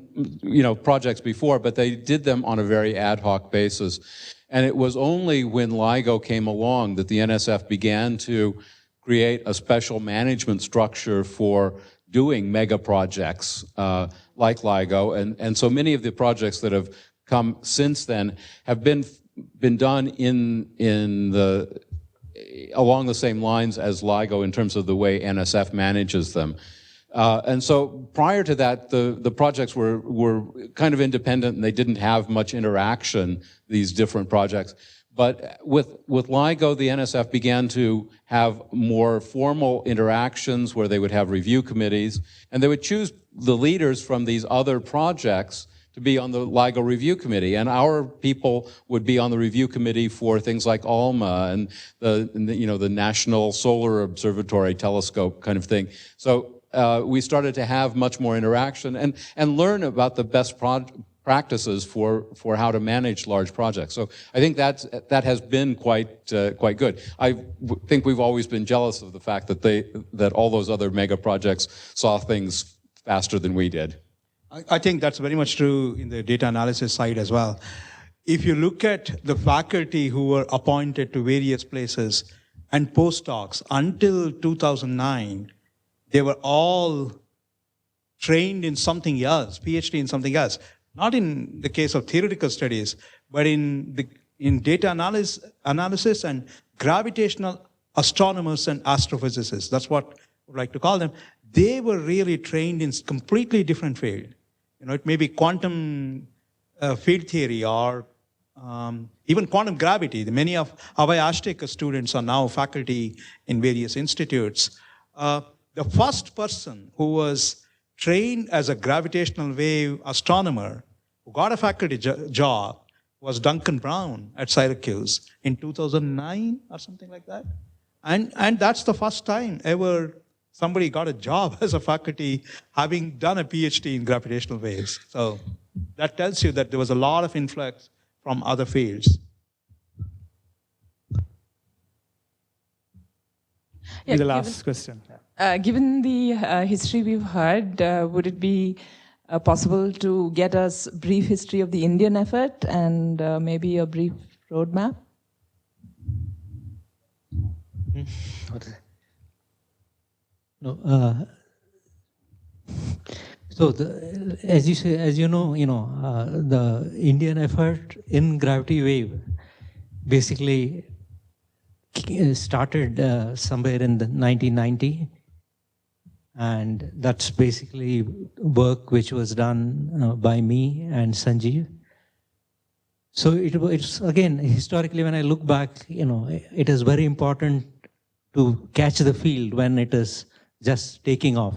projects before, but they did them on a very ad hoc basis. And it was only when LIGO came along that the NSF began to create a special management structure for doing mega projects like LIGO. And so many of the projects that have come since then have been done along the same lines as LIGO in terms of the way NSF manages them. And so prior to that, the projects were kind of independent and they didn't have much interaction, these different projects. But with LIGO, the NSF began to have more formal interactions where they would have review committees, and they would choose the leaders from these other projects to be on the LIGO review committee. And our people would be on the review committee for things like ALMA and the National Solar Observatory Telescope kind of thing. So we started to have much more interaction and learn about the best practices for how to manage large projects. So I think that has been quite good. I think we've always been jealous of the fact that all those other mega projects saw things faster than we did. I think that's very much true in the data analysis side as well. If you look at the faculty who were appointed to various places and postdocs until 2009, they were all trained in something else, PhD in something else. Not in the case of theoretical studies, but in data analysis and gravitational astronomers and astrophysicists. That's what I would like to call them. They were really trained in completely different field. It may be quantum field theory or even quantum gravity. Many of our Azteca students are now faculty in various institutes. The first person who was trained as a gravitational wave astronomer who got a faculty job was Duncan Brown at Syracuse in 2009 or something like that. And that's the first time ever somebody got a job as a faculty having done a PhD in gravitational waves. So that tells you that there was a lot of influx from other fields. be the last question. Given the history we've heard, would it be possible to get us a brief history of the Indian effort and maybe a brief roadmap? What is it? No. So, as you know, the Indian effort in gravity wave basically started somewhere in the 1990, and that's basically work which was done by me and Sanjeev. So it's again, historically, when I look back, it is very important to catch the field when it is just taking off.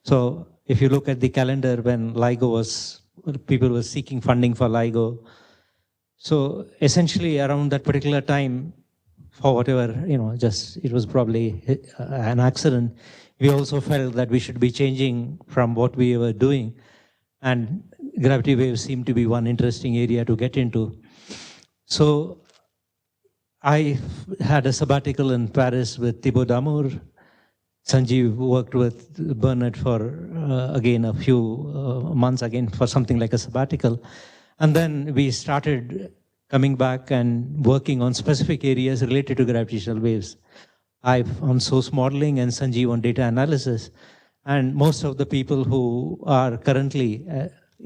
So if you look at the calendar when LIGO people were seeking funding for LIGO. So essentially around that particular time, for whatever, it was probably an accident, we also felt that we should be changing from what we were doing. And gravity waves seemed to be one interesting area to get into. So I had a sabbatical in Paris with Thibaut Damour. Sanjeev worked with Bernard for, again, a few months, again, for something like a sabbatical. And then we started coming back and working on specific areas related to gravitational waves. I've on source modeling and Sanjeev on data analysis. And most of the people who are currently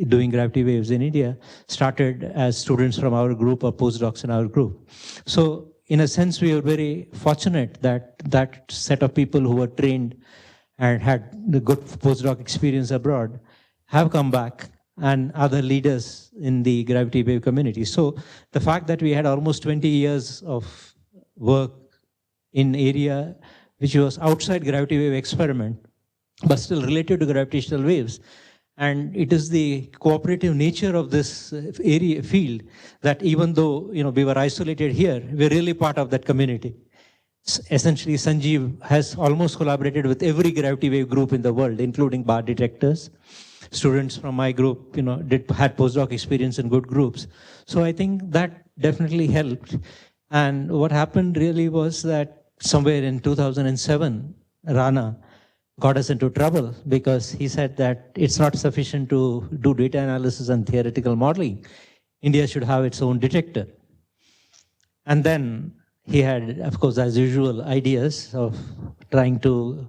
doing gravity waves in India started as students from our group or postdocs in our group. So in a sense, we are very fortunate that that set of people who were trained and had the good postdoc experience abroad have come back and other leaders in the gravity wave community. So the fact that we had almost 20 years of work in area which was outside gravity wave experiment, but still related to gravitational waves. And it is the cooperative nature of this area field that even though we were isolated here, we're really part of that community. Essentially, Sanjeev has almost collaborated with every gravity wave group in the world, including bar detectors. Students from my group, had postdoc experience in good groups. So I think that definitely helped. And what happened really was that somewhere in 2007, Rana got us into trouble because he said that it's not sufficient to do data analysis and theoretical modeling. India should have its own detector. And then he had, of course, as usual, ideas of trying to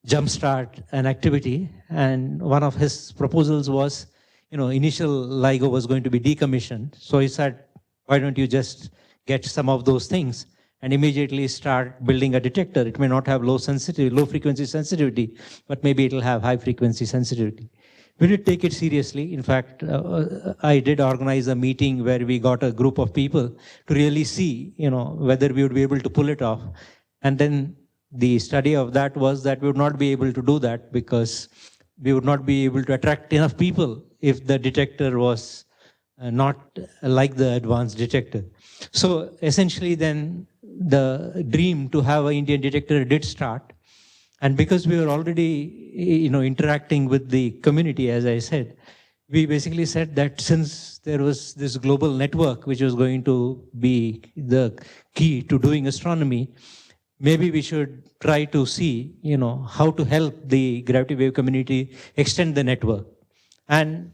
jumpstart an activity. And one of his proposals was, initial LIGO was going to be decommissioned. So he said, why don't you just get some of those things and immediately start building a detector. It may not have low frequency sensitivity, but maybe it'll have high frequency sensitivity. We did take it seriously. In fact, I did organize a meeting where we got a group of people to really see, whether we would be able to pull it off. And then the study of that was that we would not be able to do that because we would not be able to attract enough people if the detector was not like the advanced detector. So essentially then the dream to have an Indian detector did start. And because we were already interacting with the community, as I said, we basically said that since there was this global network which was going to be the key to doing astronomy, maybe we should try to see how to help the gravity wave community extend the network. And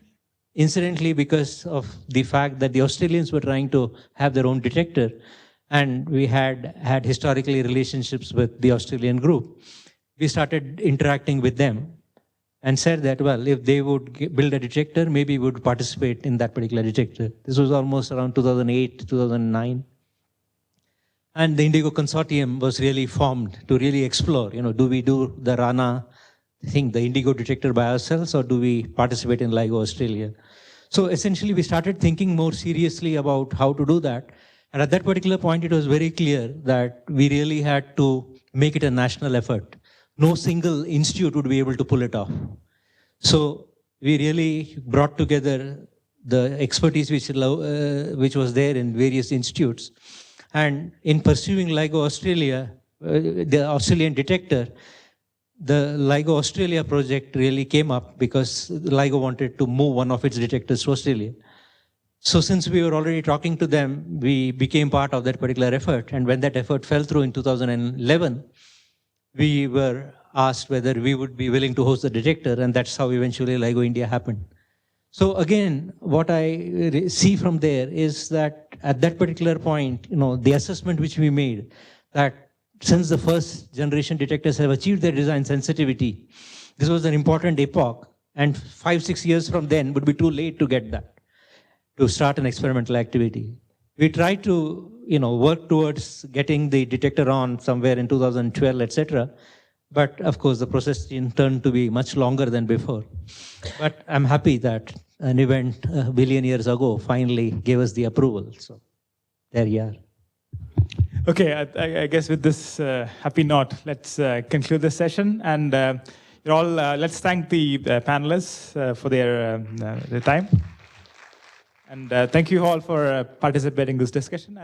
incidentally, because of the fact that the Australians were trying to have their own detector, and we had historically relationships with the Australian group, we started interacting with them and said that, well, if they would build a detector, maybe we would participate in that particular detector. This was almost around 2008, 2009. And the Indigo Consortium was really formed to really explore, do we do the Rana thing, the Indigo detector by ourselves, or do we participate in LIGO Australia? So essentially, we started thinking more seriously about how to do that. And at that particular point, it was very clear that we really had to make it a national effort. No single institute would be able to pull it off. So we really brought together the expertise which was there in various institutes. And in pursuing LIGO Australia, the Australian detector, the LIGO Australia project really came up because LIGO wanted to move one of its detectors to Australia. So since we were already talking to them, we became part of that particular effort. And when that effort fell through in 2011, we were asked whether we would be willing to host the detector, and that's how eventually LIGO India happened. So again, what I see from there is that at that particular point, the assessment which we made, that since the first generation detectors have achieved their design sensitivity, this was an important epoch, and 5-6 years from then would be too late to get that, to start an experimental activity. We tried to work towards getting the detector on somewhere in 2012, etc. But of course, the process turned to be much longer than before. But I'm happy that an event a billion years ago finally gave us the approval. So there you are. Okay, I guess with this happy note, let's conclude this session. And let's thank the panelists for their time. And thank you all for participating in this discussion.